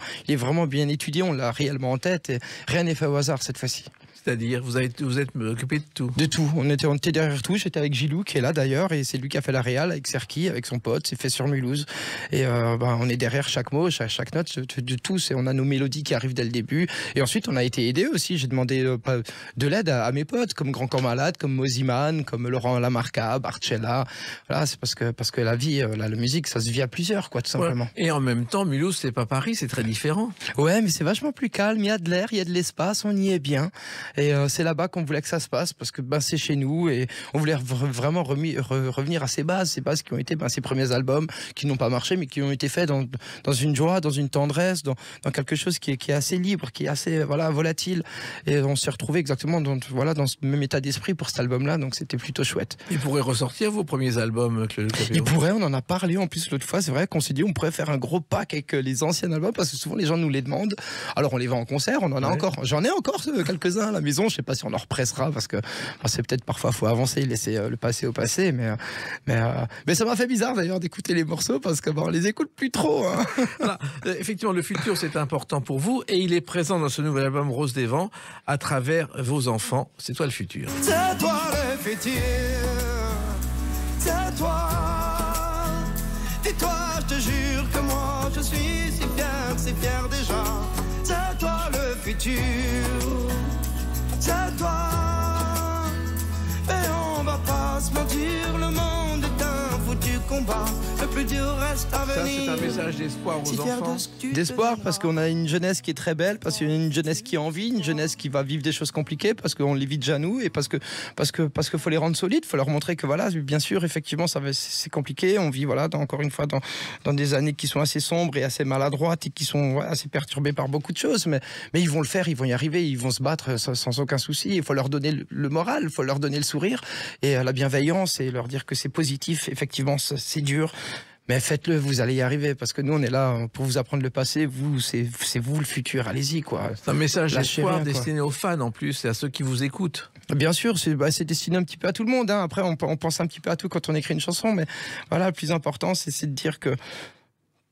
bien étudié, on l'a réellement en tête et rien n'est fait au hasard cette fois-ci. C'est-à-dire, vous êtes occupé de tout? De tout. On était derrière tout. J'étais avec Gilou, qui est là d'ailleurs, et c'est lui qui a fait la réal avec Serki, avec son pote. C'est fait sur Mulhouse. Et on est derrière chaque mot, chaque note, de tout. On a nos mélodies qui arrivent dès le début. Et ensuite, on a été aidé aussi. J'ai demandé de l'aide à mes potes, comme Grand Corps Malade, comme Moziman, comme Laurent Lamarca, Barcella. Voilà, c'est parce que la vie, la musique, ça se vit à plusieurs, quoi, tout simplement. Ouais. Et en même temps, Mulhouse, c'est pas Paris, c'est très différent. Ouais, mais c'est vachement plus calme. Il y a de l'air, il y a de l'espace, on y est bien. Et c'est là-bas qu'on voulait que ça se passe parce que c'est chez nous et on voulait vraiment revenir à ces bases qui ont été ces premiers albums qui n'ont pas marché mais qui ont été faits dans une joie, dans une tendresse, dans quelque chose qui est assez libre, qui est assez volatile. Et on s'est retrouvé exactement dans ce même état d'esprit pour cet album-là, donc c'était plutôt chouette. Il pourrait ressortir vos premiers albums, Claude Capéo? Il pourrait, on en a parlé en plus l'autre fois, c'est vrai qu'on s'est dit on pourrait faire un gros pack avec les anciens albums parce que souvent les gens nous les demandent. Alors on les vend en concert, on en a encore. J'en ai encore quelques-uns à la maison, je sais pas si on en repressera parce que c'est peut-être parfois faut avancer, laisser le passé au passé, mais ça m'a fait bizarre d'ailleurs d'écouter les morceaux parce que on les écoute plus trop. Hein. Voilà. Effectivement, le futur c'est important pour vous et il est présent dans ce nouvel album Rose des Vents à travers vos enfants. C'est toi le futur. C'est toi le futur. C'est toi. Dis-toi, je te jure que moi je suis si fier déjà. C'est toi le futur. C'est toi. Et on va pas se mentir, le monde est un foutu combat. Le plus dur reste à venir. Ça, c'est un message d'espoir aux enfants. D'espoir parce qu'on a une jeunesse qui est très belle, parce qu'il y a une jeunesse qui a envie, une jeunesse qui va vivre des choses compliquées, parce qu'on les vit déjà nous, et parce que faut les rendre solides, faut leur montrer que voilà, bien sûr, effectivement, c'est compliqué. On vit voilà, encore une fois dans des années qui sont assez sombres et assez maladroites et qui sont assez perturbées par beaucoup de choses, mais ils vont le faire, ils vont y arriver, ils vont se battre sans aucun souci. Il faut leur donner le moral, il faut leur donner le sourire et la bienveillance et leur dire que c'est positif. Effectivement, c'est dur. Mais faites-le, vous allez y arriver, parce que nous, on est là pour vous apprendre le passé, c'est vous le futur, allez-y, quoi. C'est un message d'espoir destiné aux fans, en plus, et à ceux qui vous écoutent. Bien sûr, c'est destiné un petit peu à tout le monde, hein. Après, on pense un petit peu à tout quand on écrit une chanson, mais voilà, le plus important, c'est de dire que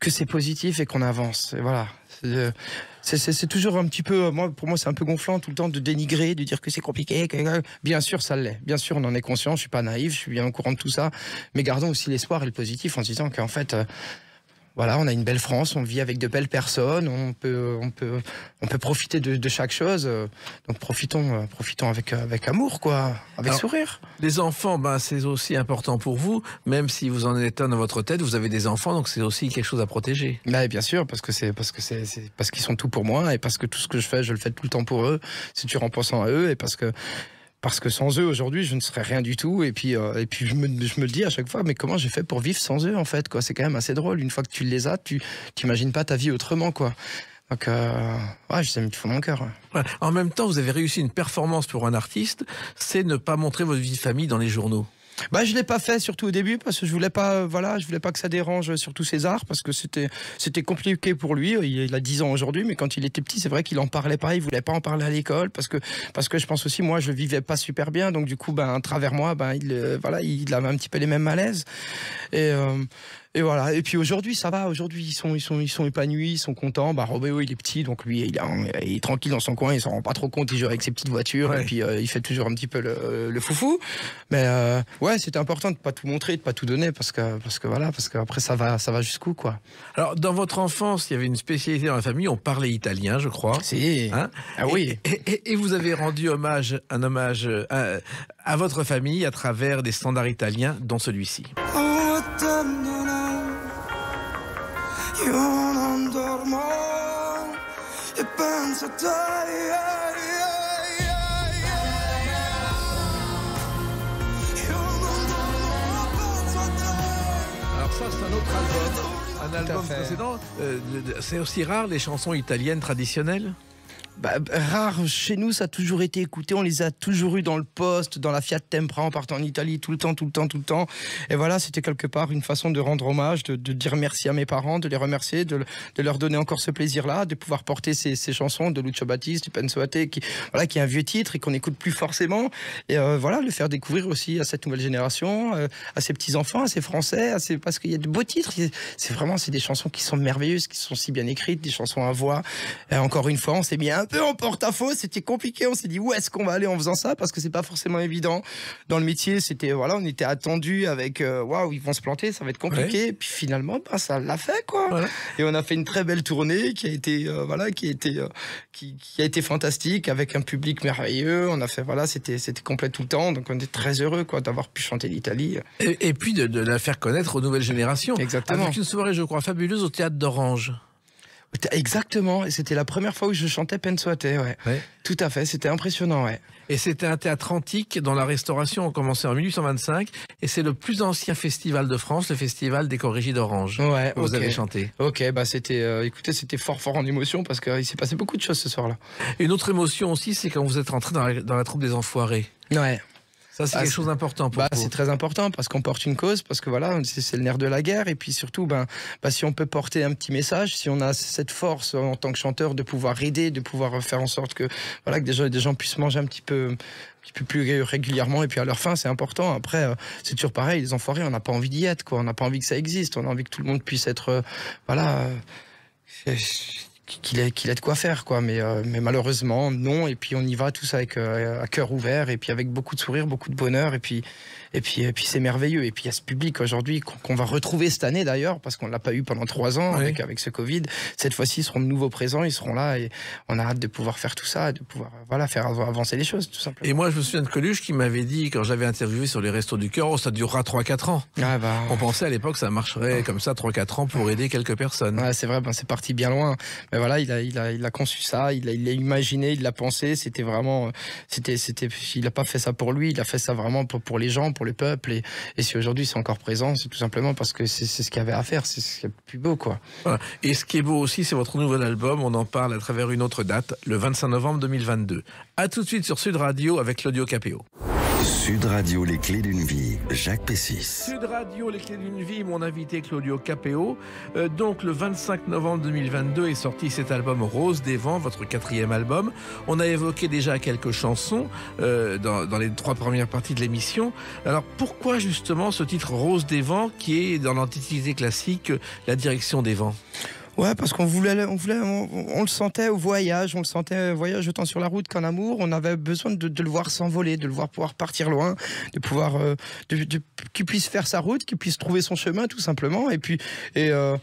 c'est positif et qu'on avance, et voilà. C'est toujours un petit peu, pour moi c'est un peu gonflant tout le temps de dénigrer, de dire que c'est compliqué. Bien sûr ça l'est, bien sûr on en est conscient, je suis pas naïf, je suis bien au courant de tout ça, mais gardons aussi l'espoir et le positif en se disant qu'en fait, voilà, on a une belle France, on vit avec de belles personnes, on peut profiter de chaque chose, donc profitons avec amour, quoi, avec sourire. Les enfants, c'est aussi important pour vous, même si vous en êtes un dans votre tête, vous avez des enfants, donc c'est aussi quelque chose à protéger. Bien sûr, parce qu'ils sont tout pour moi, et parce que tout ce que je fais, je le fais tout le temps pour eux, c'est toujours en pensant à eux, et parce que sans eux aujourd'hui je ne serais rien du tout, et puis je me le dis à chaque fois, mais comment j'ai fait pour vivre sans eux en fait, quoi. C'est quand même assez drôle, une fois que tu les as, tu t'imagines pas ta vie autrement, quoi. Donc je les aime du fond de mon cœur. Ouais. En même temps, vous avez réussi une performance pour un artiste, c'est ne pas montrer votre vie de famille dans les journaux. Je l'ai pas fait, surtout au début, parce que je voulais pas que ça dérange surtout César, parce que c'était compliqué pour lui. Il a 10 ans aujourd'hui, mais quand il était petit, c'est vrai qu'il en parlait pas, il voulait pas en parler à l'école, parce que je pense aussi, moi, je vivais pas super bien, donc du coup, à travers moi, il avait un petit peu les mêmes malaises. Et voilà. Et puis aujourd'hui, ça va. Aujourd'hui, ils sont épanouis, ils sont contents. Roméo, il est petit, donc lui, il est tranquille dans son coin. Il s'en rend pas trop compte. Il joue avec ses petites voitures. Ouais. Et puis il fait toujours un petit peu le foufou. Mais ouais, c'était important de pas tout montrer, de pas tout donner, parce qu'après ça va jusqu'où, quoi. Alors, dans votre enfance, il y avait une spécialité dans la famille. On parlait italien, je crois. Si. Hein, ah oui. Et vous avez rendu un hommage à votre famille à travers des standards italiens, dont celui-ci. Io non dormo e penso a te. Alors ça, c'est un autre album, un album précédent. C'est aussi rare, les chansons italiennes traditionnelles? Rare, chez nous ça a toujours été écouté, on les a toujours eu dans le poste, dans la Fiat Tempra, on partait en Italie tout le temps, et voilà, c'était quelque part une façon de rendre hommage, de dire merci à mes parents, de les remercier, de leur donner encore ce plaisir-là, de pouvoir porter ces chansons de Lucio Battisti, Pensoate, qui est un vieux titre et qu'on n'écoute plus forcément, et le faire découvrir aussi à cette nouvelle génération, à ses petits-enfants, à ses Français, parce qu'il y a de beaux titres, c'est des chansons qui sont merveilleuses, qui sont si bien écrites, des chansons à voix, et encore une fois, on s'est mis un peu en porte-à-faux, c'était compliqué, on s'est dit où est-ce qu'on va aller en faisant ça, parce que c'est pas forcément évident dans le métier, on était attendu avec waouh, ils vont se planter, ça va être compliqué, ouais. Et puis finalement ça l'a fait, quoi. Voilà. Et on a fait une très belle tournée qui a été fantastique, avec un public merveilleux, on a fait c'était complet tout le temps, donc on est très heureux, quoi, d'avoir pu chanter l'Italie et puis de la faire connaître aux nouvelles générations. Exactement. Avec une soirée, je crois, fabuleuse au Théâtre d'Orange. Exactement, et c'était la première fois où je chantais Pensoate, ouais. Tout à fait, c'était impressionnant, ouais. Et c'était un théâtre antique dont la restauration a commencé en 1825, et c'est le plus ancien festival de France, le festival des Corrigis d'Orange. Ouais, vous avez chanté. Ok, c'était fort en émotion, parce qu'il s'est passé beaucoup de choses ce soir-là. Une autre émotion aussi, c'est quand vous êtes rentré dans la troupe des Enfoirés. Ouais. Ça, c'est quelque chose d'important pour vous. C'est très important, parce qu'on porte une cause, parce que c'est le nerf de la guerre, et puis surtout, si on peut porter un petit message, si on a cette force en tant que chanteur de pouvoir aider, de pouvoir faire en sorte que des gens puissent manger un petit peu plus régulièrement, et puis à leur fin, c'est important. Après, c'est toujours pareil, les Enfoirés, on n'a pas envie d'y être, quoi. On n'a pas envie que ça existe, on a envie que tout le monde puisse être, qu'il ait de quoi faire, quoi, mais malheureusement non, et puis on y va tous avec à cœur ouvert, et puis avec beaucoup de sourire, beaucoup de bonheur, et puis puis c'est merveilleux. Et puis il y a ce public aujourd'hui qu'on va retrouver cette année d'ailleurs, parce qu'on l'a pas eu pendant 3 ans avec ce Covid. Cette fois-ci, ils seront de nouveau présents, ils seront là et on a hâte de pouvoir faire tout ça, de pouvoir faire avancer les choses tout simplement. Et moi, je me souviens de Coluche qui m'avait dit, quand j'avais interviewé sur les Restos du Cœur, ça durera 3-4 ans. On pensait à l'époque que ça marcherait comme ça 3-4 ans pour aider quelques personnes. C'est vrai, c'est parti bien loin. Mais voilà, il a conçu ça, il l'a imaginé, il l'a pensé. C'était vraiment, il a pas fait ça pour lui, il a fait ça vraiment pour les gens, pour le peuple. Et si aujourd'hui c'est encore présent, c'est tout simplement parce que c'est ce qu'il y avait à faire, c'est ce qui est le plus beau, quoi. Voilà. Et ce qui est beau aussi, c'est votre nouvel album. On en parle à travers une autre date, le 25 novembre 2022. À tout de suite sur Sud Radio avec Claudio Capéo. Sud Radio, les clés d'une vie, Jacques Pessis. Sud Radio, les clés d'une vie, mon invité Claudio Capéo. Donc le 25 novembre 2022 est sorti cet album Rose des Vents, votre 4e album. On a évoqué déjà quelques chansons dans les 3 premières parties de l'émission. Alors pourquoi justement ce titre Rose des Vents qui est dans l'antiquité classique, la direction des vents? Ouais, parce on le sentait au voyage, voyage autant sur la route qu'en amour. On avait besoin de le voir s'envoler, de le voir pouvoir partir loin, de pouvoir qu'il puisse faire sa route, qu'il puisse trouver son chemin tout simplement. Et puis, à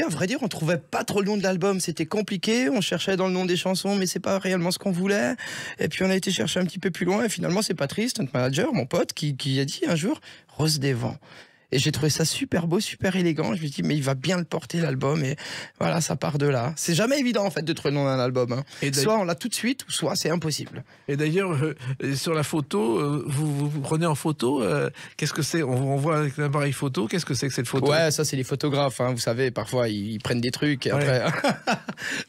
vrai dire, on trouvait pas trop le nom de l'album. C'était compliqué. On cherchait dans le nom des chansons, mais c'est pas réellement ce qu'on voulait. Et puis on a été chercher un petit peu plus loin. Et finalement, c'est Patrice, notre manager, mon pote, qui a dit un jour Rose des Vents. Et j'ai trouvé ça super beau, super élégant. Je me suis dit, mais il va bien le porter, l'album. Et voilà, ça part de là. C'est jamais évident, en fait, de trouver le nom d'un album. Hein. Soit on l'a tout de suite, ou soit c'est impossible. Et d'ailleurs, sur la photo, vous prenez en photo, qu'est-ce que c'est? On voit avec l'appareil photo, qu'est-ce que c'est que cette photo? Ouais, ça, c'est les photographes. Hein. Vous savez, parfois, ils prennent des trucs. Et après...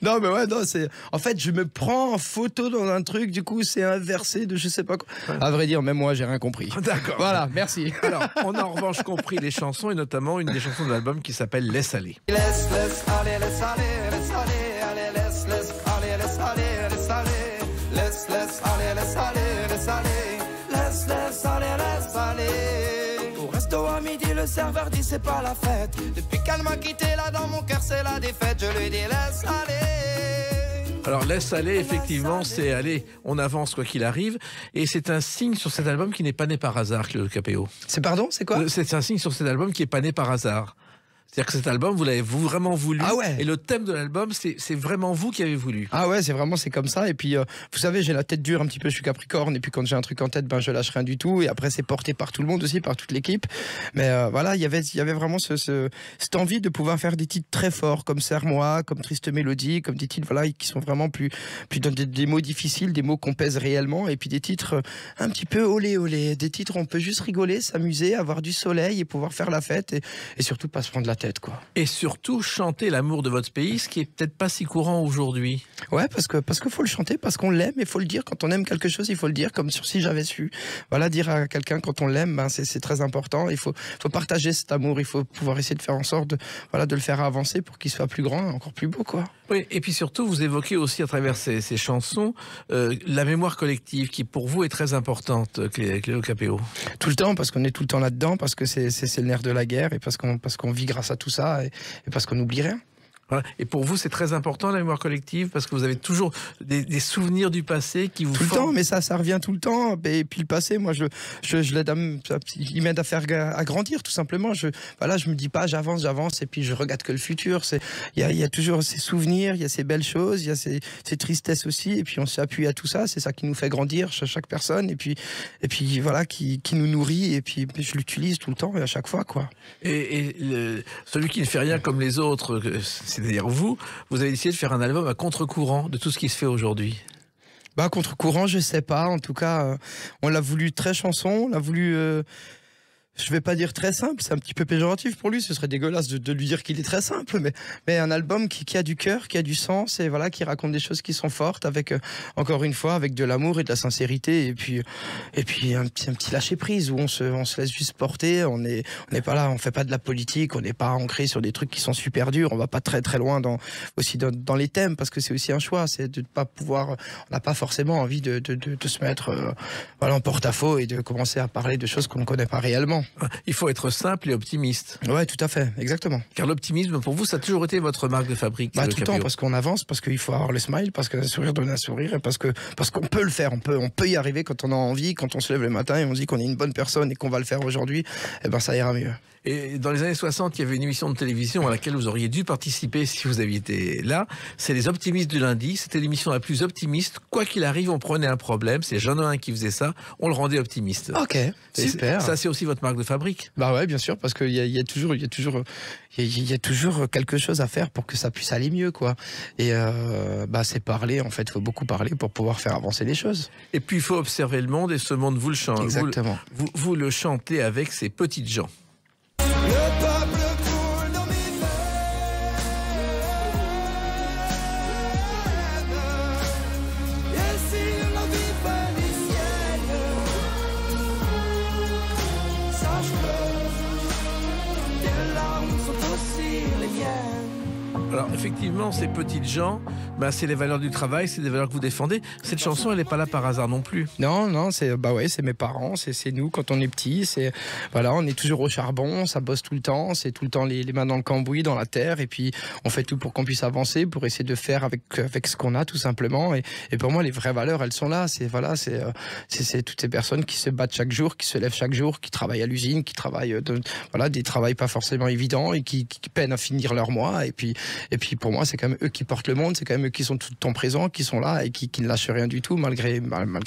non, mais ouais, non, c'est... En fait, je me prends en photo dans un truc, du coup, c'est inversé de je sais pas quoi. Ouais. À vrai dire, même moi, j'ai rien compris. D'accord. Voilà, merci. Alors, on a en revanche compris les chansons, et notamment une des chansons de l'album qui s'appelle Laisse aller. Laisse aller, laisse aller, laisse aller, allez, laisse aller, laisse aller, laisse aller, laisse aller, laisse aller, laisse aller, laisse aller, laisse aller. Au resto à midi, le serveur dit c'est pas la fête. Depuis qu'elle m'a quitté, là dans mon cœur c'est la défaite. Je lui dis laisse aller. Alors laisse aller, effectivement, c'est aller, on avance quoi qu'il arrive, et c'est un signe sur cet album qui n'est pas né par hasard, Claudio Capéo. C'est quoi? C'est un signe sur cet album qui n'est pas né par hasard. C'est-à-dire que cet album, vous l'avez vraiment voulu. Ah ouais. Et le thème de l'album, c'est vraiment vous qui avez voulu. Ah ouais, c'est comme ça. Et puis, vous savez, j'ai la tête dure un petit peu, je suis Capricorne. Et puis quand j'ai un truc en tête, je lâche rien du tout. Et après, c'est porté par tout le monde aussi, par toute l'équipe. Mais voilà, il y avait vraiment cette envie de pouvoir faire des titres très forts, comme Serre-moi, comme Triste Mélodie, comme des titres qui sont vraiment plus dans des mots difficiles, des mots qu'on pèse réellement. Et puis des titres un petit peu olé olé. Des titres où on peut juste rigoler, s'amuser, avoir du soleil et pouvoir faire la fête. Et surtout pas se prendre la tête. Quoi. Et surtout chanter l'amour de votre pays, ce qui est peut-être pas si courant aujourd'hui. Ouais, parce que faut le chanter, parce qu'on l'aime, et faut le dire. Quand on aime quelque chose, il faut le dire, comme sur Si j'avais su. Voilà, dire à quelqu'un quand on l'aime, c'est très important. Il faut partager cet amour, il faut pouvoir essayer de faire en sorte de le faire avancer pour qu'il soit plus grand, encore plus beau, quoi. Oui, et puis surtout, vous évoquez aussi à travers ces chansons la mémoire collective, qui pour vous est très importante, Claudio Capéo. Tout le temps, parce qu'on est tout le temps là-dedans, parce que c'est le nerf de la guerre, et parce qu'on vit grâce à tout ça, et parce qu'on n'oublie rien. Voilà. Et pour vous, c'est très important la mémoire collective, parce que vous avez toujours des souvenirs du passé qui vous tout le temps, mais ça revient tout le temps. Et puis le passé, moi, je l'aide il m'aide à grandir, tout simplement. Je me dis pas, j'avance, et puis je regarde que le futur. Il y a toujours ces souvenirs, il y a ces belles choses, il y a ces tristesses aussi, et puis on s'appuie à tout ça. C'est ça qui nous fait grandir, chaque personne, et puis voilà, qui nous nourrit, et puis je l'utilise tout le temps et à chaque fois, quoi. Et celui qui ne fait rien comme les autres, c'est-à-dire vous avez décidé de faire un album à contre-courant de tout ce qui se fait aujourd'hui. Contre-courant, je sais pas. En tout cas, on l'a voulu très chanson, on l'a voulu... je vais pas dire très simple, c'est un petit peu péjoratif pour lui, ce serait dégueulasse de lui dire qu'il est très simple, mais un album qui a du cœur, qui a du sens, et voilà, qui raconte des choses qui sont fortes, avec, encore une fois, avec de l'amour et de la sincérité, et puis un petit lâcher prise où on se laisse juste porter, on n'est pas là, on fait pas de la politique, on n'est pas ancré sur des trucs qui sont super durs, on va pas très très loin dans les thèmes, parce que c'est aussi un choix, c'est de pas pouvoir, on n'a pas forcément envie de se mettre en porte-à-faux et de commencer à parler de choses qu'on ne connaît pas réellement. exactement. Il faut être simple et optimiste. Ouais, tout à fait, exactement. Car l'optimisme, pour vous, ça a toujours été votre marque de fabrique. Tout le temps, parce qu'on avance, parce qu'il faut avoir le smile, parce que le sourire donne un sourire, et parce qu'on peut le faire, on peut y arriver quand on a envie, quand on se lève le matin et on dit qu'on est une bonne personne et qu'on va le faire aujourd'hui, eh ben ça ira mieux. Et dans les années 60, il y avait une émission de télévision à laquelle vous auriez dû participer si vous aviez été là. C'est Les Optimistes du lundi. C'était l'émission la plus optimiste. Quoi qu'il arrive, on prenait un problème. C'est Jean Noin qui faisait ça. On le rendait optimiste. Ok, super. Ça, c'est aussi votre marque de fabrique. Bah ouais, bien sûr, parce qu'il y a toujours quelque chose à faire pour que ça puisse aller mieux, quoi. Et c'est parler, en fait. Il faut beaucoup parler pour pouvoir faire avancer les choses. Et puis, il faut observer le monde, et ce monde, vous le chantez. Exactement. Vous le chantez avec ces petites gens. Le peuple coule dans mes veines. Et si la vie fait du ciel, sache que tes larmes sont aussi les miennes. Alors, effectivement, ces petites gens, c'est les valeurs du travail, c'est des valeurs que vous défendez. Cette chanson, elle n'est pas là par hasard non plus. Non, c'est mes parents, c'est nous quand on est petits, on est toujours au charbon, ça bosse tout le temps, c'est tout le temps les mains dans le cambouis, dans la terre, et puis on fait tout pour qu'on puisse avancer, pour essayer de faire avec ce qu'on a tout simplement. Et pour moi, les vraies valeurs, elles sont là. C'est toutes ces personnes qui se battent chaque jour, qui se lèvent chaque jour, qui travaillent à l'usine, qui travaillent des travails pas forcément évidents et qui peinent à finir leur mois. Et puis pour moi, c'est quand même eux qui portent le monde, c'est quand même eux qui sont tout le temps présents, qui sont là et qui ne lâchent rien du tout malgré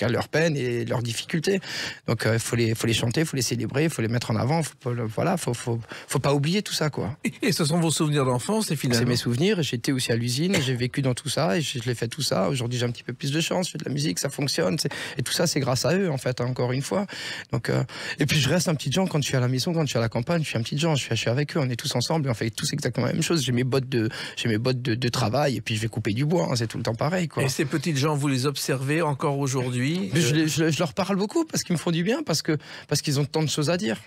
leur peine et leurs difficultés. Donc il faut les chanter, il faut les célébrer, il faut les mettre en avant. Faut pas oublier tout ça, quoi. Et ce sont vos souvenirs d'enfance, et finalement. C'est mes souvenirs. J'étais aussi à l'usine, j'ai vécu dans tout ça et je l'ai fait tout ça. Aujourd'hui, j'ai un petit peu plus de chance, je fais de la musique, ça fonctionne. Et tout ça, c'est grâce à eux, en fait, encore une fois. Donc et puis je reste un petit Jean quand je suis à la maison, quand je suis à la campagne, je suis un petit Jean. Je suis avec eux, on est tous ensemble et on fait tous exactement la même chose. J'ai mes bottes de travail et puis je vais couper du bois. C'est tout le temps pareil, quoi. Et ces petites gens, vous les observez encore aujourd'hui? Je leur parle beaucoup parce qu'ils me font du bien, parce qu'ils ont tant de choses à dire.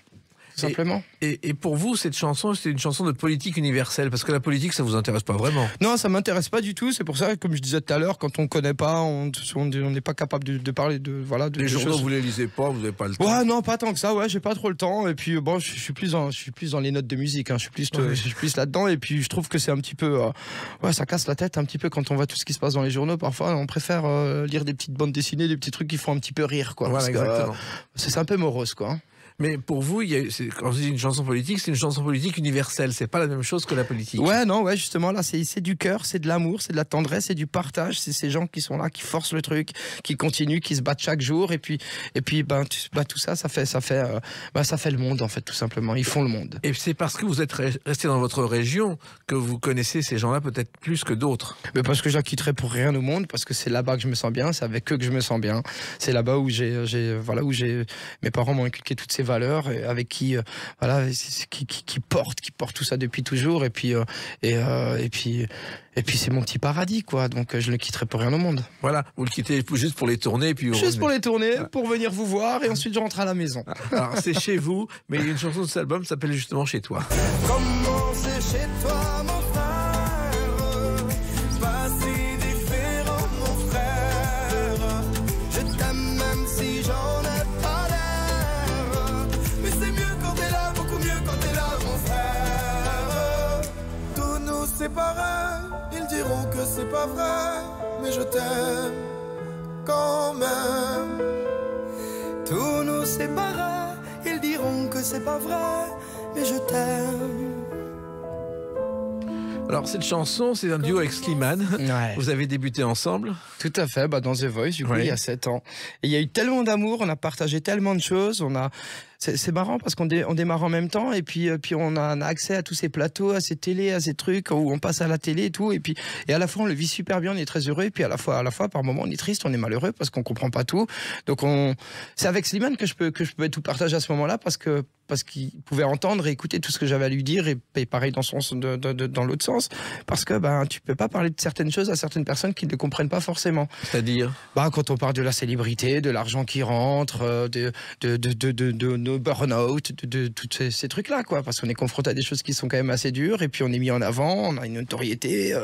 Simplement. Et pour vous, cette chanson, c'est une chanson de politique universelle, parce que la politique, ça vous intéresse pas vraiment? Non, ça m'intéresse pas du tout. C'est pour ça, comme je disais tout à l'heure, quand on connaît pas, on n'est pas capable de parler de les journaux, choses. Vous les lisez pas, vous n'avez pas le temps. Ouais, non, pas tant que ça. Ouais, j'ai pas trop le temps. Et puis bon, je suis plus dans les notes de musique. Je suis plus là-dedans. Et puis je trouve que c'est un petit peu, ça casse la tête un petit peu quand on voit tout ce qui se passe dans les journaux. Parfois, on préfère lire des petites bandes dessinées, des petits trucs qui font un petit peu rire, quoi. Voilà, exactement. C'est un peu morose, quoi. Mais pour vous, quand je dis une chanson politique, c'est une chanson politique universelle. C'est pas la même chose que la politique. Ouais, justement, là, c'est du cœur, c'est de l'amour, c'est de la tendresse, c'est du partage. C'est ces gens qui sont là, qui forcent le truc, qui continuent, qui se battent chaque jour. Et puis, tout ça, ça fait le monde, en fait, tout simplement. Ils font le monde. Et c'est parce que vous êtes resté dans votre région que vous connaissez ces gens-là peut-être plus que d'autres. Mais parce que je la quitterai pour rien au monde, parce que c'est là-bas que je me sens bien, c'est avec eux que je me sens bien. C'est là-bas où mes parents m'ont inculqué toutes ces valeurs, avec qui portent tout ça depuis toujours, et puis c'est mon petit paradis, quoi. Donc je le quitterai pour rien au monde. Voilà, vous le quittez juste pour les tournées, puis juste pour les tournées, pour venir vous voir, et ensuite je rentre à la maison. Alors c'est chez vous, mais il y a une chanson de cet album qui s'appelle justement Chez toi. Comment c'est chez toi, mon frère? Pas si différent, mon frère. Je t'aime même si j'en ai pas l'air. Mais c'est mieux quand t'es là, beaucoup mieux quand t'es là, mon frère. Tous nous séparer, ils diront que c'est pas vrai, mais je t'aime quand même. Tous nous séparer, ils diront que c'est pas vrai, mais je t'aime. Alors cette chanson, c'est un duo avec Slimane. Ouais. Vous avez débuté ensemble? Tout à fait, dans The Voice, du coup, il y a 7 ans. Et il y a eu tellement d'amour, on a partagé tellement de choses, c'est marrant parce qu'on démarre en même temps, et puis on a accès à tous ces plateaux, à ces télés, à ces trucs où on passe à la télé et tout, et à la fois on le vit super bien, on est très heureux, et puis à la fois par moments on est triste, on est malheureux parce qu'on comprend pas tout. Donc c'est avec Slimane que je peux tout partager à ce moment-là, parce qu'il pouvait entendre et écouter tout ce que j'avais à lui dire, et pareil dans l'autre sens, parce que tu peux pas parler de certaines choses à certaines personnes qui ne comprennent pas forcément. C'est-à-dire quand on parle de la célébrité, de l'argent qui rentre, de nos burn-out, de tous ces trucs-là, quoi. Parce qu'on est confronté à des choses qui sont quand même assez dures, et puis on est mis en avant, on a une notoriété.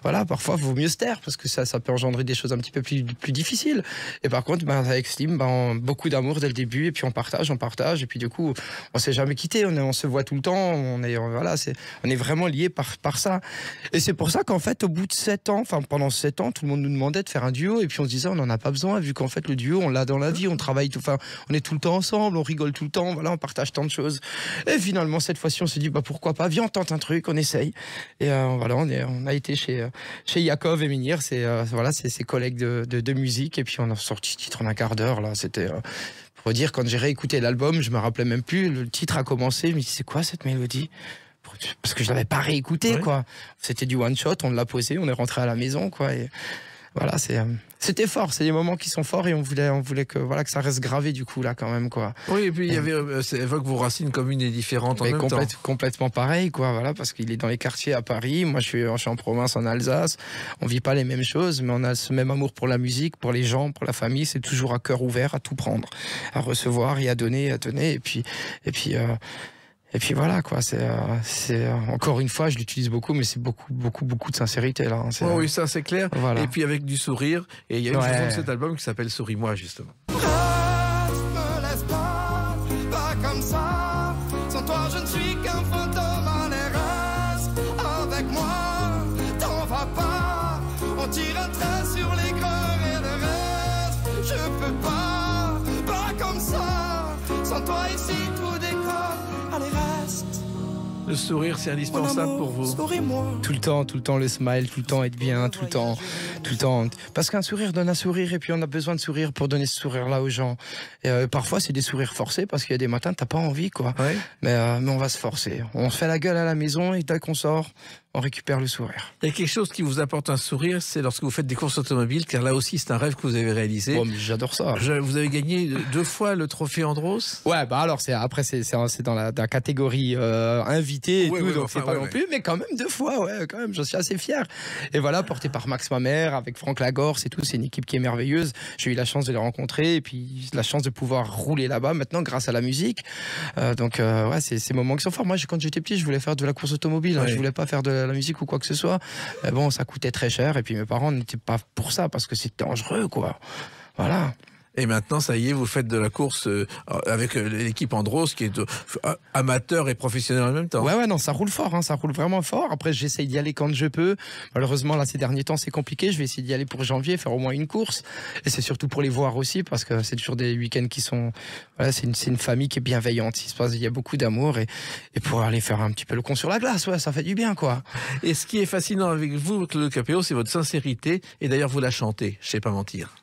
Voilà, parfois, il vaut mieux se taire, parce que ça peut engendrer des choses un petit peu plus difficiles. Et par contre, avec Slim, beaucoup d'amour dès le début, et puis on partage, et puis du coup, on s'est jamais quitté, on se voit tout le temps, on est vraiment liés par ça. Et c'est pour ça qu'en fait, au bout de 7 ans, pendant 7 ans, tout le monde nous demandait de faire un duo, et puis on se disait, on n'en a pas besoin, vu qu'en fait, le duo, on l'a dans la vie, on travaille on est tout le temps ensemble, on rigole tout le temps, voilà, on partage tant de choses. Et finalement, cette fois-ci, on s'est dit, pourquoi pas, viens, on tente un truc, on essaye. Et voilà, on a été chez Yakov et Minir, c'est ses collègues de musique, et puis on a sorti ce titre en un quart d'heure, là, c'était... Pour dire, quand j'ai réécouté l'album, je me rappelais même plus, le titre a commencé, je me dis, c'est quoi cette mélodie? Parce que je l'avais pas réécouté, quoi. C'était du one shot, on l'a posé, on est rentré à la maison, quoi. Et voilà, c'était fort, c'est des moments qui sont forts, et on voulait que ça reste gravé, du coup, là, quand même, quoi. Oui, et puis ça évoque vos racines communes et différentes en même temps. Complètement pareil, quoi, voilà, parce qu'il est dans les quartiers à Paris, moi je suis en province, en Alsace, on vit pas les mêmes choses, mais on a ce même amour pour la musique, pour les gens, pour la famille, c'est toujours à cœur ouvert, à tout prendre, à recevoir et à donner, et puis voilà, quoi, c'est encore une fois, je l'utilise beaucoup, mais c'est beaucoup de sincérité, là. Oui, ça c'est clair. Voilà. Et puis avec du sourire. Et il y a une chanson de cet album qui s'appelle Souris-moi, justement. Me laisse pas comme ça. Sans toi, je ne suis qu'un fantôme en errance. Avec moi, t'en vas pas. On tire un trait sur les cœurs et le reste. Je peux pas comme ça. Sans toi ici, tout décore. Allez, reste. Le sourire, c'est indispensable pour vous. Souris-moi. Tout le temps, le smile, tout le temps être bien, tout le temps. Parce qu'un sourire donne un sourire, et puis on a besoin de sourire pour donner ce sourire-là aux gens. Et parfois, c'est des sourires forcés, parce qu'il y a des matins, t'as pas envie, quoi. Ouais. Mais on va se forcer. On se fait la gueule à la maison, et dès qu'on sort, on récupère le sourire. Il y a quelque chose qui vous apporte un sourire, c'est lorsque vous faites des courses automobiles, car là aussi, c'est un rêve que vous avez réalisé. Oh, mais j'adore ça. Vous avez gagné 2 fois le trophée Andros. Ouais, alors, c'est dans la catégorie invité et tout, donc c'est pas non plus, mais quand même 2 fois, quand même, j'en suis assez fier. Et voilà, porté par Max Mamère, avec Franck Lagorce et tout, c'est une équipe qui est merveilleuse. J'ai eu la chance de les rencontrer, et puis la chance de pouvoir rouler là-bas maintenant grâce à la musique. Donc, c'est ces moments qui sont forts. Moi, quand j'étais petit, je voulais faire de la course automobile, je voulais pas faire de la musique ou quoi que ce soit. Mais bon, ça coûtait très cher, et puis mes parents n'étaient pas pour ça, parce que c'est dangereux, quoi. Voilà. Et maintenant, ça y est, vous faites de la course avec l'équipe Andros, qui est amateur et professionnel en même temps. Ouais, non, ça roule fort, ça roule vraiment fort. Après, j'essaye d'y aller quand je peux. Malheureusement, là, ces derniers temps, c'est compliqué. Je vais essayer d'y aller pour janvier, faire au moins une course. Et c'est surtout pour les voir aussi, parce que c'est toujours des week-ends qui sont... Voilà, c'est une famille qui est bienveillante. Il y a beaucoup d'amour, et pour aller faire un petit peu le con sur la glace, ça fait du bien, quoi. Et ce qui est fascinant avec vous, Claude Capéo, c'est votre sincérité. Et d'ailleurs, vous la chantez, je sais pas mentir.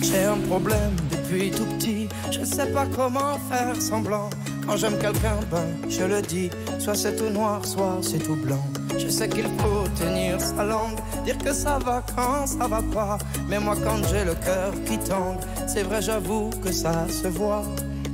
J'ai un problème depuis tout petit, je sais pas comment faire semblant. Quand j'aime quelqu'un, je le dis, soit c'est tout noir, soit c'est tout blanc. Je sais qu'il faut tenir sa langue, dire que ça va quand ça va pas. Mais moi quand j'ai le cœur qui tangue, c'est vrai, j'avoue que ça se voit.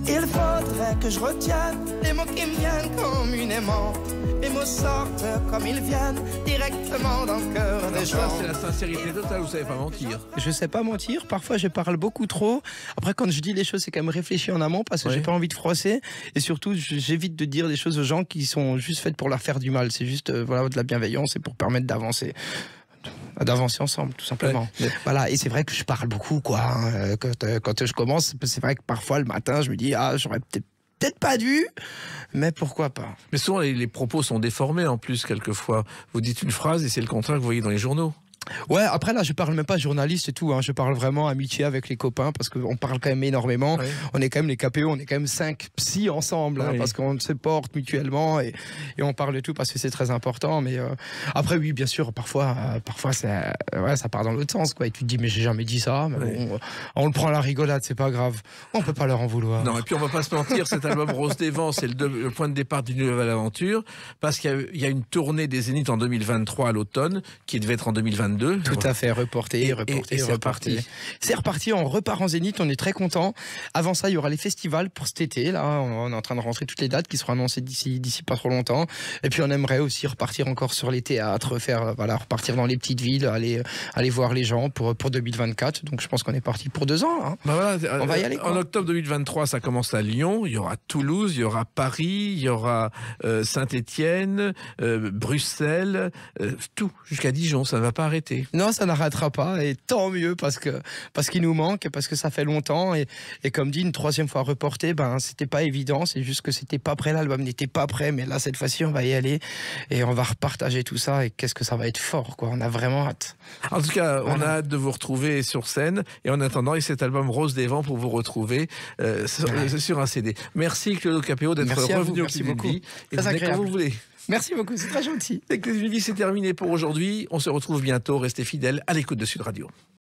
Il faudrait que je retienne les mots qui me viennent communément. Les mots sortent comme ils viennent, directement dans le cœur des gens. Ça, c'est la sincérité totale, vous savez pas mentir. Je sais pas mentir, parfois je parle beaucoup trop. Après, quand je dis les choses, c'est quand même réfléchi en amont, parce que j'ai pas envie de froisser. Et surtout, j'évite de dire des choses aux gens qui sont juste faites pour leur faire du mal. C'est juste de la bienveillance, et pour permettre d'avancer ensemble, tout simplement. Voilà, et c'est vrai que je parle beaucoup, quoi. Quand je commence, c'est vrai que parfois le matin, je me dis, j'aurais peut-être pas dû, mais pourquoi pas. Mais souvent, les propos sont déformés en plus, quelquefois. Vous dites une phrase et c'est le contraire que vous voyez dans les journaux. Ouais, après là, je parle même pas journaliste et tout, je parle vraiment amitié avec les copains, parce qu'on parle quand même énormément. Ouais. On est quand même les KPO, on est quand même 5 psys ensemble, parce qu'on se porte mutuellement, et on parle de tout, parce que c'est très important. Mais après, oui, bien sûr, parfois ça part dans l'autre sens, quoi. Et tu te dis, mais j'ai jamais dit ça. Mais bon, on le prend à la rigolade, c'est pas grave. On peut pas leur en vouloir. Non, et puis on va pas se mentir, cet album Rose des Vents, c'est le point de départ d'une nouvelle aventure, parce qu'il y a une tournée des Zéniths en 2023 à l'automne, qui devait être en 2022. 2022. Tout à fait, reporté. Et c'est reparti. C'est reparti, on repart en Zénith, on est très content. Avant ça, il y aura les festivals pour cet été. Là, on est en train de rentrer toutes les dates qui seront annoncées d'ici pas trop longtemps. Et puis on aimerait aussi repartir encore sur les théâtres, repartir dans les petites villes, aller voir les gens pour 2024. Donc je pense qu'on est parti pour 2 ans. Hein. Voilà, on va y aller. En octobre 2023, ça commence à Lyon. Il y aura Toulouse, il y aura Paris, il y aura Saint-Étienne, Bruxelles, tout jusqu'à Dijon. Ça ne va pas arrêter. Non, ça n'arrêtera pas. Et tant mieux parce qu'il nous manque, parce que ça fait longtemps. Et comme dit, une 3e fois reporté, c'était pas évident. C'est juste que c'était pas prêt. L'album n'était pas prêt. Mais là, cette fois-ci, on va y aller et on va repartager tout ça. Et qu'est-ce que ça va être fort, quoi. On a vraiment hâte. En tout cas, on a hâte de vous retrouver sur scène. Et en attendant, il y a cet album Rose des Vents pour vous retrouver sur un CD. Merci Claudio Capéo d'être revenu au Clés d'une Vie. Et très agréable. Quand vous voulez. Merci beaucoup, c'est très gentil. Les Clés d'une Vie, c'est terminé pour aujourd'hui. On se retrouve bientôt. Restez fidèles à l'écoute de Sud Radio.